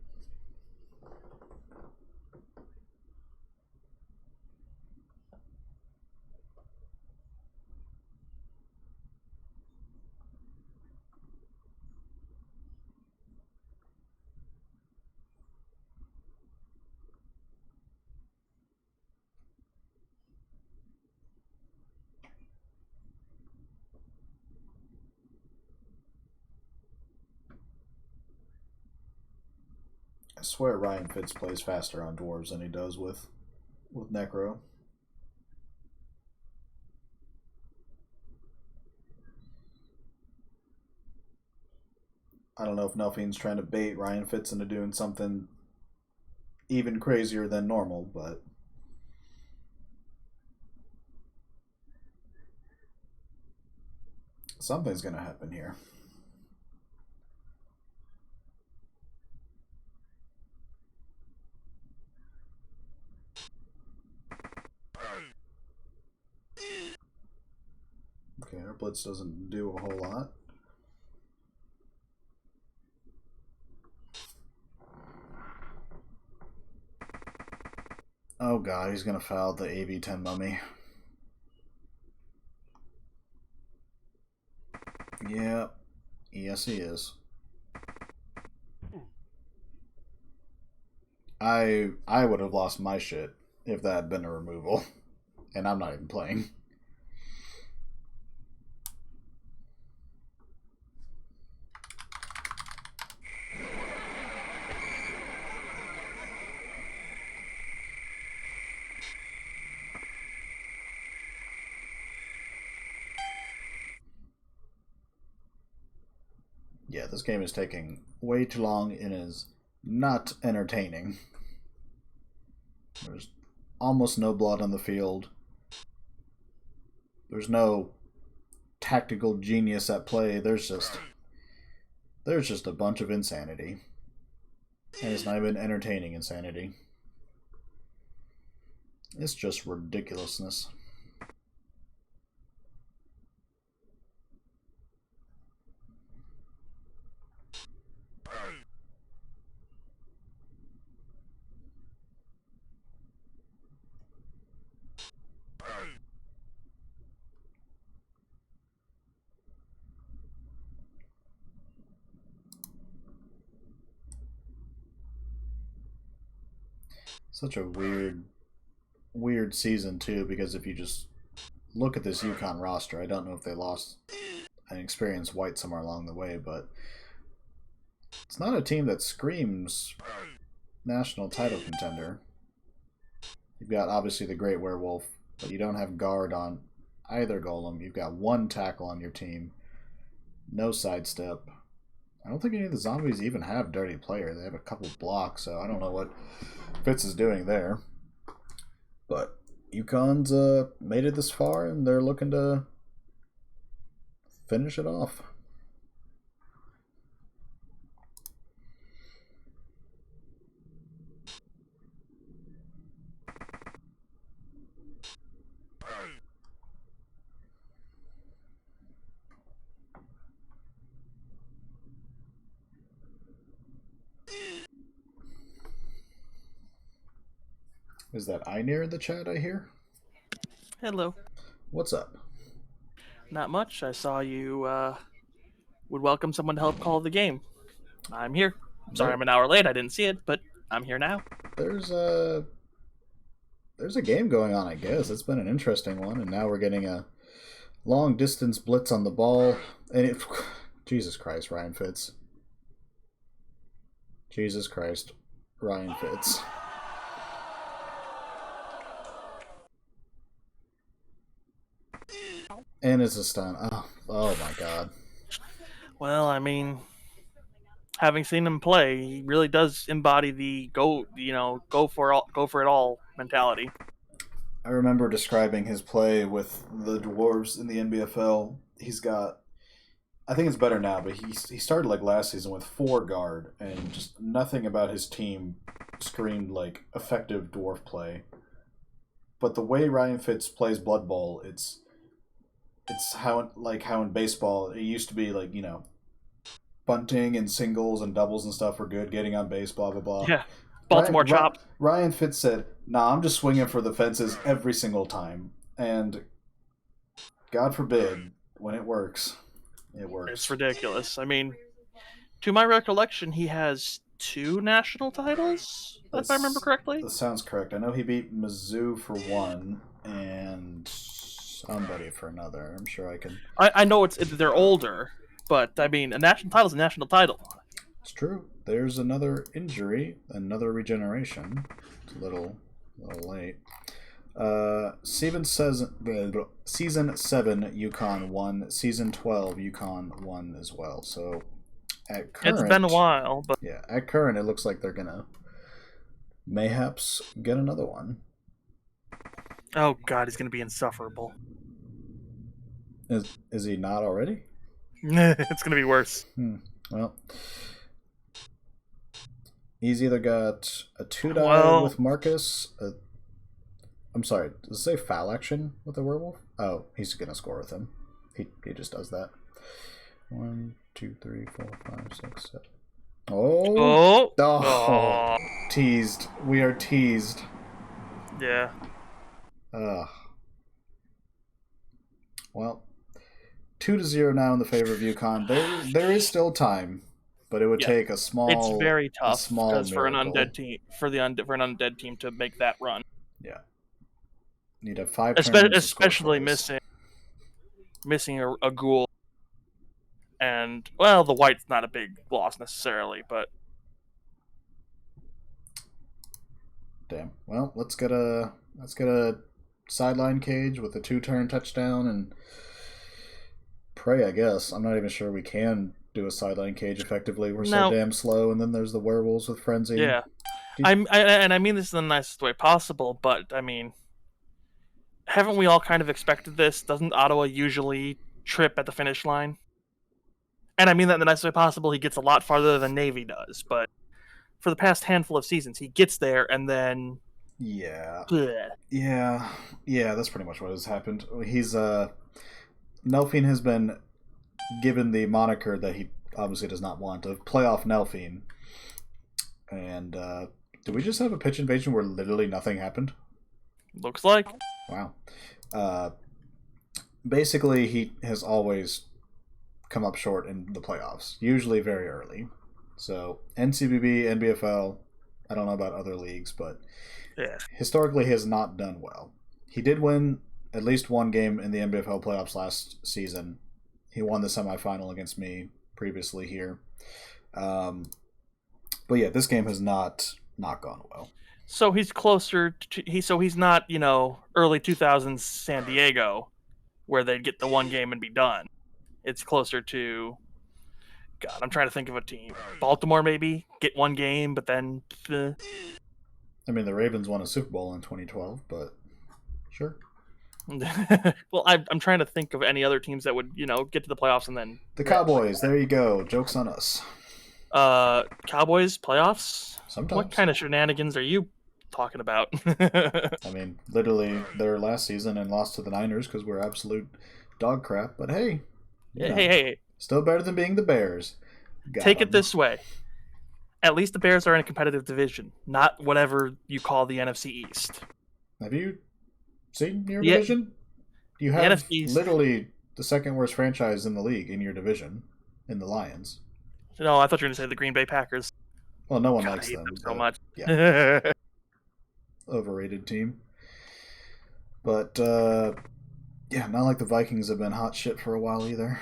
I swear Ryan Fitz plays faster on dwarves than he does with Necro. I don't know if Nelphine's trying to bait Ryan Fitz into doing something even crazier than normal, but something's going to happen here. Okay, our blitz doesn't do a whole lot. Oh god, he's gonna foul the AV-10 mummy. Yeah, yes he is. I would have lost my shit if that had been a removal. And I'm not even playing. Yeah, this game is taking way too long and is not entertaining. There's almost no blood on the field. There's no tactical genius at play. There's just a bunch of insanity. And it's not even entertaining insanity. It's just ridiculousness. Such a weird season too, because if you just look at this UConn roster, I don't know if they lost an experienced white somewhere along the way, but it's not a team that screams national title contender. You've got obviously the Great Werewolf, but you don't have guard on either golem. You've got one tackle on your team, no sidestep. I don't think any of the zombies even have dirty player. They have a couple blocks, so I don't know what Fitz is doing there. But UConn's made it this far, and they're looking to finish it off. Is that Einir in the chat, I hear? Hello. What's up? Not much. I saw you would welcome someone to help call the game. I'm here. Sorry I'm an hour late. I didn't see it, but I'm here now. There's a game going on, I guess. It's been an interesting one, and now we're getting a long distance blitz on the ball. And Jesus Christ, Ryan Fitz. Jesus Christ, Ryan Fitz. And it's a stun. Oh my god. Well, I mean, having seen him play, he really does embody the go for it all mentality. I remember describing his play with the Dwarves in the NBFL. He's got, I think it's better now, but he started like last season with 4 guard, and just nothing about his team screamed like effective Dwarf play. But the way Ryan Fitz plays Blood Bowl, it's how in baseball it used to be, like, you know, bunting and singles and doubles and stuff were good, getting on base, blah blah blah. Yeah, Baltimore chop. Ryan Fitz said, "Nah, I'm just swinging for the fences every single time," and God forbid when it works, it works. It's ridiculous. I mean, to my recollection, he has 2 national titles, if I remember correctly. That sounds correct. I know he beat Mizzou for 1 and somebody for another. I'm sure I can. I know they're older, but I mean, a national title is a national title. It's true. There's another injury, another regeneration. It's a little late. Season 7 UConn won. Season 12 UConn won as well. So at current, it's been a while, but yeah, at current it looks like they're gonna mayhaps get another one. Oh god, he's gonna be insufferable. Is he not already? It's gonna be worse. Well, he's either got a 2-die with Marcus. I'm sorry, does it say foul action with the werewolf? Oh, he's gonna score with him. He just does that. 1, 2, 3, 4, 5, 6, 7. Oh. Teased. We are teased. Yeah. Well, 2-0 now in the favor of UConn. There is still time, but it would take a small. It's very tough because for an miracle. undead team, for an undead team to make that run. Yeah. You'd have 5 turns. Especially missing a ghoul. And well, the white's not a big loss necessarily, but damn. Well, let's get a sideline cage with a 2-turn touchdown and pray, I guess. I'm not even sure we can do a sideline cage effectively. We're so damn slow, and then there's the werewolves with frenzy. Yeah. I mean this in the nicest way possible, but I mean, haven't we all kind of expected this? Doesn't Ottawa usually trip at the finish line? And I mean that in the nicest way possible. He gets a lot farther than Navy does, but for the past handful of seasons, he gets there and then... Yeah. Bleh. Yeah, that's pretty much what has happened. He's, Nelfine has been given the moniker that he obviously does not want, of playoff Nelfine. And, did we just have a pitch invasion where literally nothing happened? Looks like. Wow. Basically, he has always come up short in the playoffs, usually very early. So, NCBB, NBFL, I don't know about other leagues, but Yeah. historically has not done well. He did win at least one game in the NBFL playoffs last season. He won the semifinal against me previously here. But yeah, this game has not gone well. So he's closer to so he's not, early 2000s San Diego where they'd get the one game and be done. It's closer to God, I'm trying to think of a team. Baltimore maybe get one game but then I mean, the Ravens won a Super Bowl in 2012, but sure. Well, I'm trying to think of any other teams that would, get to the playoffs and then The Cowboys, there you go. Joke's on us. Cowboys playoffs? Sometimes. What kind of shenanigans are you talking about? I mean, literally their last season and lost to the Niners because we're absolute dog crap. But hey, hey, still better than being the Bears. Take it this way. At least the Bears are in a competitive division, not whatever you call the NFC East. Have you seen your division? You have literally the second worst franchise in the league in your division, in the Lions. No, I thought you were going to say the Green Bay Packers. Well, no one likes them so much. Yeah. Overrated team. But, yeah, not like the Vikings have been hot shit for a while either.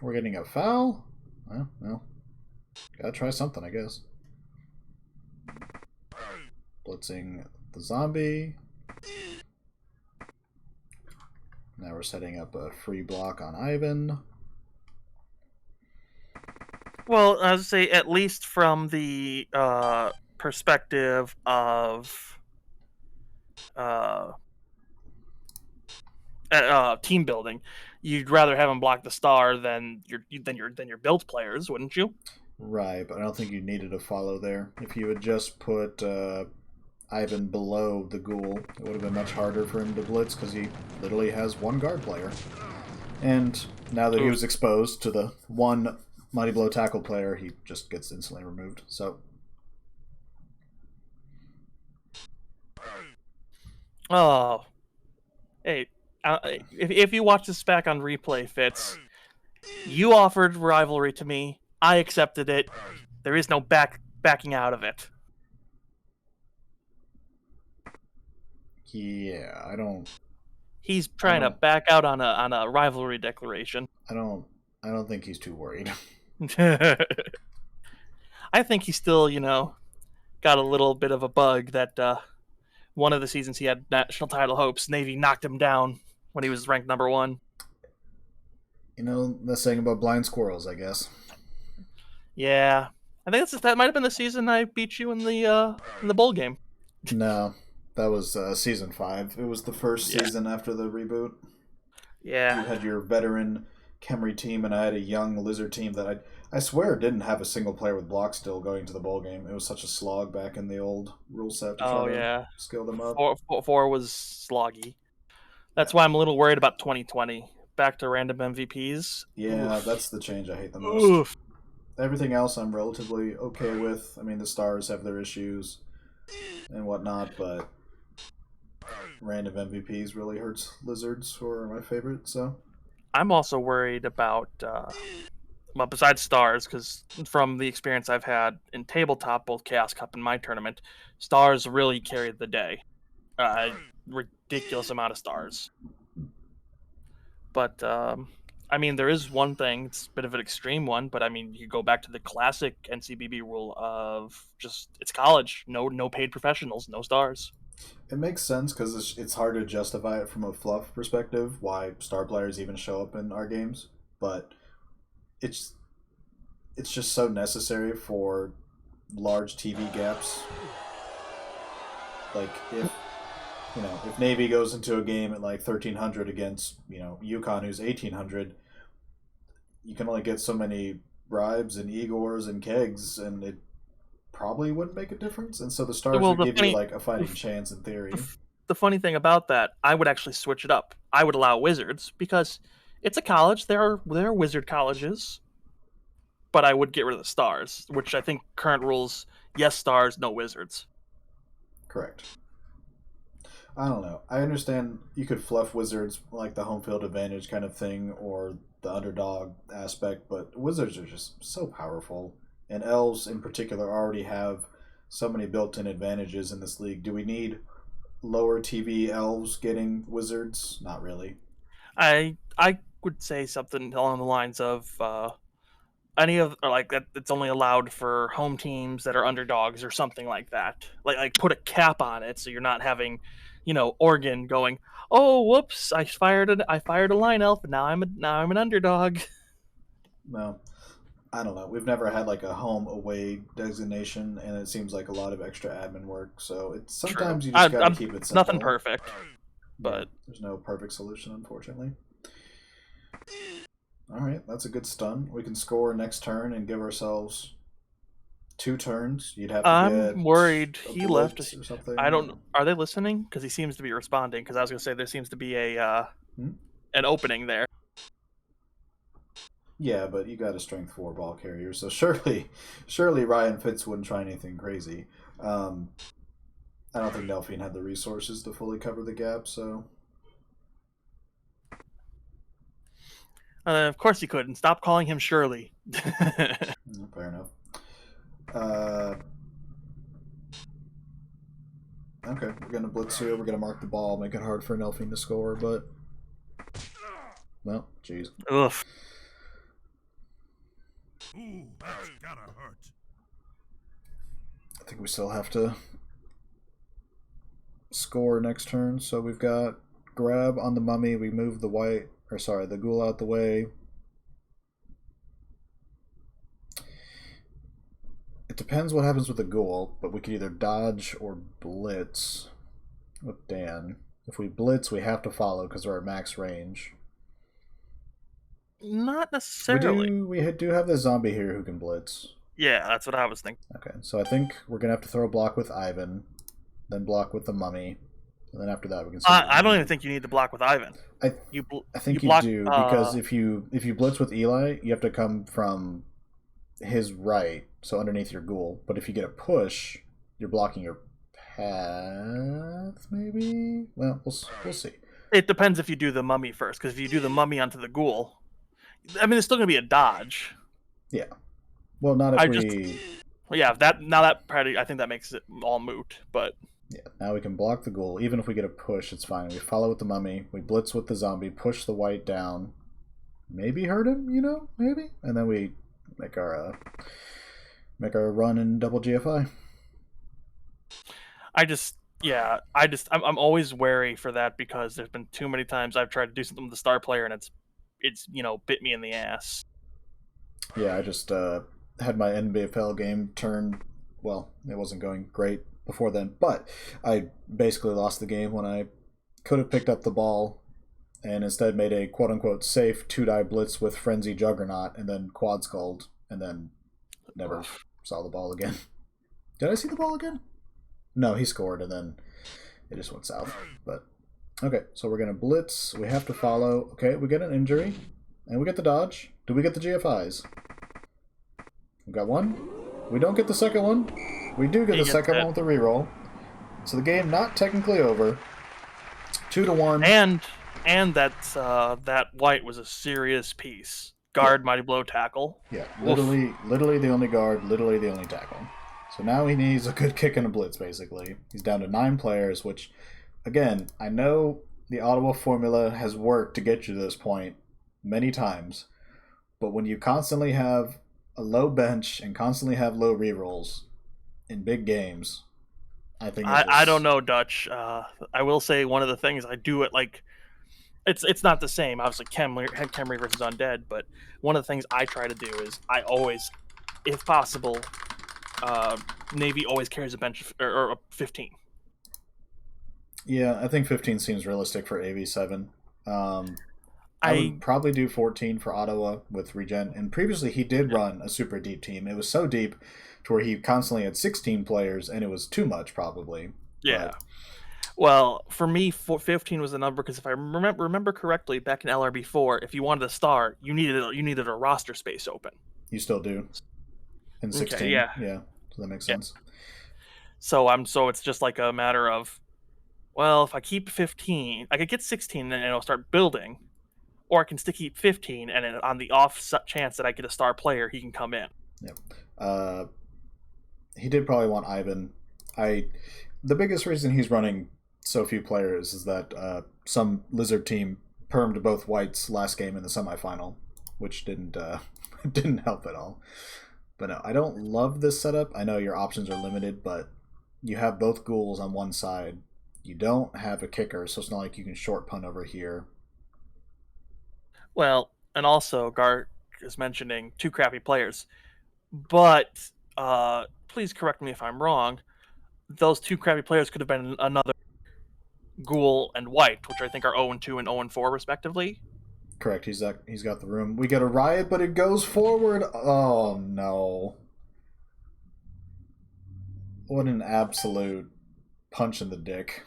We're getting a foul? Well, gotta try something, I guess. Blitzing the zombie. Now we're setting up a free block on Ivan. Well, I would say at least from the perspective of team building, you'd rather have him block the star than your build players, wouldn't you? Right, but I don't think you needed a follow there. If you had just put Ivan below the ghoul, it would have been much harder for him to blitz because he literally has one guard player. And now that he was exposed to the one Mighty Blow tackle player, he just gets instantly removed. So, oh, hey, if you watch this back on replay, Fitz, you offered rivalry to me. I accepted it. There is no backing out of it. Yeah, I don't. He's trying to back out on a rivalry declaration. I don't think he's too worried. I think he still, got a little bit of a bug that one of the seasons he had national title hopes, Navy knocked him down when he was ranked number 1. That's saying about blind squirrels, I guess. Yeah, I think that might have been the season I beat you in the bowl game. No, that was season 5. It was the first season after the reboot. Yeah, you had your veteran Kemry team, and I had a young Lizard team that I swear didn't have a single player with block still going to the bowl game. It was such a slog back in the old rule set to try to skill them up. 4 was sloggy. That's why I'm a little worried about 2020. Back to random MVPs. Yeah, oof. That's the change I hate the most. Oof. Everything else I'm relatively okay with. I mean, the stars have their issues and whatnot, but random MVPs really hurts Lizards, who are my favorite, so... I'm also worried about, besides stars, because from the experience I've had in tabletop, both Chaos Cup and my tournament, stars really carried the day. Ridiculous amount of stars. But, I mean, there is one thing, it's a bit of an extreme one, but I mean, you go back to the classic NCBB rule of just, it's college, no paid professionals, no stars. It makes sense because it's hard to justify it from a fluff perspective, why star players even show up in our games, but it's just so necessary for large TV gaps. Like, if Navy goes into a game at like 1,300 against, UCon who's 1,800, you can only get so many bribes and Igors and kegs, and it probably wouldn't make a difference. And so the stars would give you like a fighting chance in theory. The funny thing about that, I would actually switch it up. I would allow wizards because it's a college. There are wizard colleges, but I would get rid of the stars, which I think current rules, yes stars, no wizards. Correct. I don't know. I understand you could fluff wizards like the home field advantage kind of thing or the underdog aspect, but wizards are just so powerful. And elves in particular already have so many built-in advantages in this league. Do we need lower TV elves getting wizards? Not really. I would say something along the lines of any of or like that. It's only allowed for home teams that are underdogs or something like that. Like put a cap on it so you're not having, Oregon going, oh whoops, I fired a line elf and now I'm an underdog. No, I don't know. We've never had like a home away designation, and it seems like a lot of extra admin work. So it's True. sometimes you just got to keep it simple. Nothing perfect, Yeah, but there's no perfect solution, unfortunately. All right, that's a good stun. We can score next turn and give ourselves 2 turns. You'd have to I'm worried get a he left. blitz or something. I don't. Are they listening? Because he seems to be responding. Because I was gonna say there seems to be an opening there. Yeah, but you got a strength 4 ball carrier, so surely Ryan Fitz wouldn't try anything crazy. I don't think Delphine had the resources to fully cover the gap, so. Of course he couldn't. Stop calling him Shirley. Fair enough. Okay, we're gonna blitz here. We're gonna mark the ball, make it hard for Delphine to score, but. Well, jeez. Ugh. Ooh, that's gotta hurt. I think we still have to score next turn. So we've got grab on the mummy. We move the ghoul out the way. It depends what happens with the ghoul, but we could either dodge or blitz with Dan. If we blitz, we have to follow because we're at max range. Not necessarily. We do have the zombie here who can blitz. Yeah, that's what I was thinking. Okay, so I think we're gonna have to throw a block with Ivan, then block with the mummy, and then after that we can. I don't even think you need to block with Ivan. I think you do because if you blitz with Eli, you have to come from his right, so underneath your ghoul. But if you get a push, you're blocking your path. Maybe. Well, we'll see. It depends if you do the mummy first, because if you do the mummy onto the ghoul, I mean, it's still gonna be a dodge. Yeah. Well, not if we. Yeah, that part, I think that makes it all moot. But yeah, now we can block the ghoul. Even if we get a push, it's fine. We follow with the mummy. We blitz with the zombie. Push the white down. Maybe hurt him. Maybe, and then we make our run in double GFI. I'm always wary for that because there's been too many times I've tried to do something with the star player and it's bit me in the ass. Yeah, I just had my NBFL game turn. Well, it wasn't going great before then, but I basically lost the game when I could have picked up the ball and instead made a quote-unquote safe 2-die blitz with Frenzy Juggernaut and then quad sculled and then never saw the ball again. Did I see the ball again? No, he scored and then it just went south. But okay, so we're going to blitz. We have to follow. Okay, we get an injury and we get the dodge. Do we get the GFIs? We got one. We don't get the second one. We do get the second one with the reroll. So the game not technically over. 2-1. And that white was a serious piece. Guard, mighty blow, tackle. Yeah, literally the only guard, literally the only tackle. So now he needs a good kick and a blitz, basically. He's down to 9 players, which, again, I know the Ottawa formula has worked to get you to this point many times, but when you constantly have a low bench and constantly have low rerolls in big games, I think I don't know, Dutch. I will say one of the things I do it like it's not the same. Obviously, Khemri versus Undead, but one of the things I try to do is I always, if possible, Navy always carries a bench or a 15. Yeah, I think 15 seems realistic for AV7. I would probably do 14 for Ottawa with regen. And previously he did run a super deep team. It was so deep to where he constantly had 16 players, and it was too much probably. Yeah. But... Well, for me, 15 was the number because if I remember correctly, back in LRB4, if you wanted a star, you needed a roster space open. You still do. In 16, okay, yeah. So that makes sense. So it's just like a matter of, well, if I keep 15, I could get 16 and it'll start building, or I can still keep 15 and on the off chance that I get a star player, he can come in. Yep. he did probably want Ivan. The biggest reason he's running so few players is that some Lizard team permed both whites last game in the semifinal, which didn't help at all. But no, I don't love this setup. I know your options are limited, but you have both ghouls on one side. You don't have a kicker, so it's not like you can short punt over here. Well, and also Gark is mentioning 2 crappy players, but please correct me if I'm wrong. Those 2 crappy players could have been another ghoul and white, which I think are 0-2 and 0-4 respectively. Correct. He's got the room. We get a riot, but it goes forward. Oh no! What an absolute punch in the dick.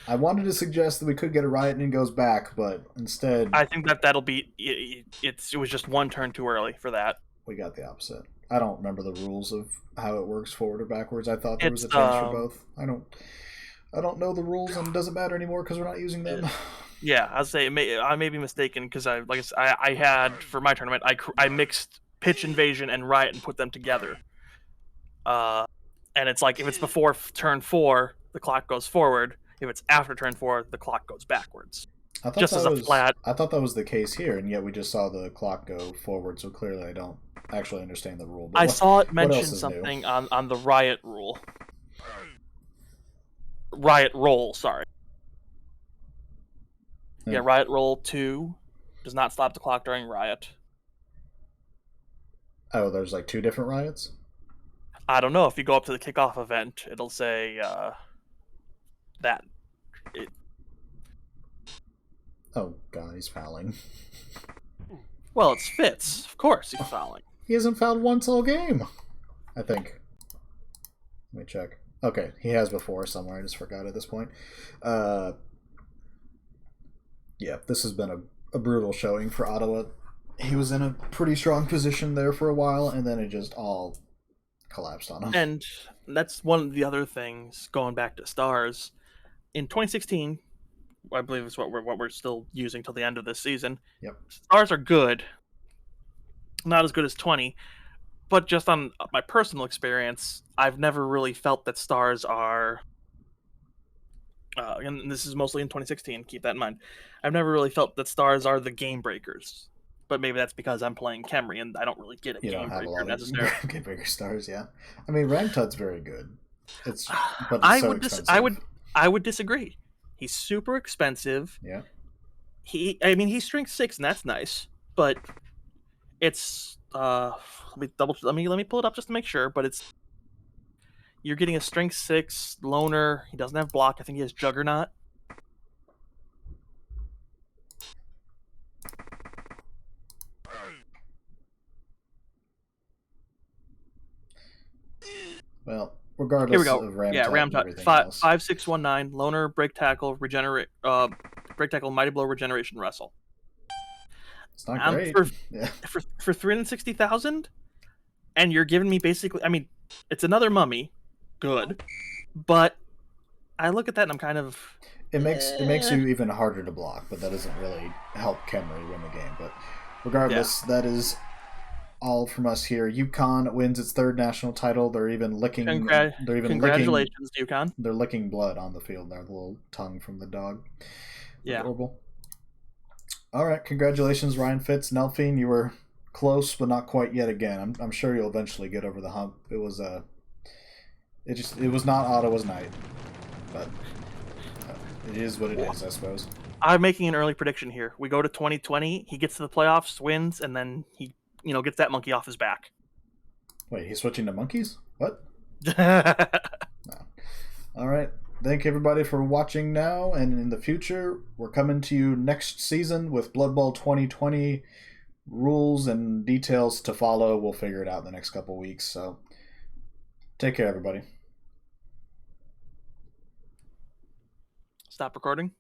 I wanted to suggest that we could get a riot and it goes back, but instead... I think that'll be... It was just 1 turn too early for that. We got the opposite. I don't remember the rules of how it works forward or backwards. I thought there was a change for both. I don't know the rules, and it doesn't matter anymore because we're not using them. Yeah, I'll say I may be mistaken because I had, for my tournament, I mixed Pitch Invasion and Riot and put them together. And it's like, if it's before turn 4, the clock goes forward. If it's after turn 4, the clock goes backwards. I thought that was the case here, and yet we just saw the clock go forward, so clearly I don't actually understand the rule. But I saw it mention something on the Riot rule. Riot roll, sorry. Yeah, Riot roll 2 does not stop the clock during Riot. Oh, there's like 2 different riots? I don't know. If you go up to the kickoff event, it'll say that. Oh god, he's fouling. Well, it's Fitz. Of course he's fouling. He hasn't fouled once all game, I think. Let me check. Okay, he has before somewhere. I just forgot at this point. Yeah, this has been a brutal showing for Ottawa. He was in a pretty strong position there for a while, and then it just all collapsed on him. And that's one of the other things, going back to Stars. In 2016, I believe is what we're still using till the end of this season. Yep. Stars are good. Not as good as 20, but just on my personal experience, I've never really felt that Stars are... and this is mostly in 2016, keep that in mind. I've never really felt that Stars are the game breakers. But maybe that's because I'm playing Khemri and I don't really get a game breaker necessarily. Game breaker Stars, yeah. I mean, Ramtud's very good. But it's so expensive. I would disagree. He's super expensive. Yeah. He's strength 6 and that's nice, but it's let me pull it up just to make sure, but it's you're getting a strength 6 loner. He doesn't have block. I think he has Juggernaut. Well, regardless Here we go. of Ramtut, yeah, Ramtut. 5-6-1-9 loner, break tackle, regenerate, break tackle, mighty blow, regeneration, wrestle. It's not great. For 360,000, and you're giving me basically. I mean, it's another mummy, good, but I look at that and I'm kind of. It makes you even harder to block, but that doesn't really help Khemri win the game. But regardless, that is all from us here. UConn wins its 3rd national title. They're even licking. Congratulations, UConn. They're licking blood on the field. Their little tongue from the dog. Yeah. Adorable. All right, congratulations, Ryan Fitz. Nelphine, you were close, but not quite yet again. I'm sure you'll eventually get over the hump. It was not Ottawa's night, but it is what it is, I suppose. I'm making an early prediction here. We go to 2020. He gets to the playoffs, wins, and then he gets that monkey off his back. Wait, he's switching to monkeys? What? No. All right. Thank you, everybody, for watching now. And in the future, we're coming to you next season with Blood Bowl 2020 rules and details to follow. We'll figure it out in the next couple weeks. So take care, everybody. Stop recording.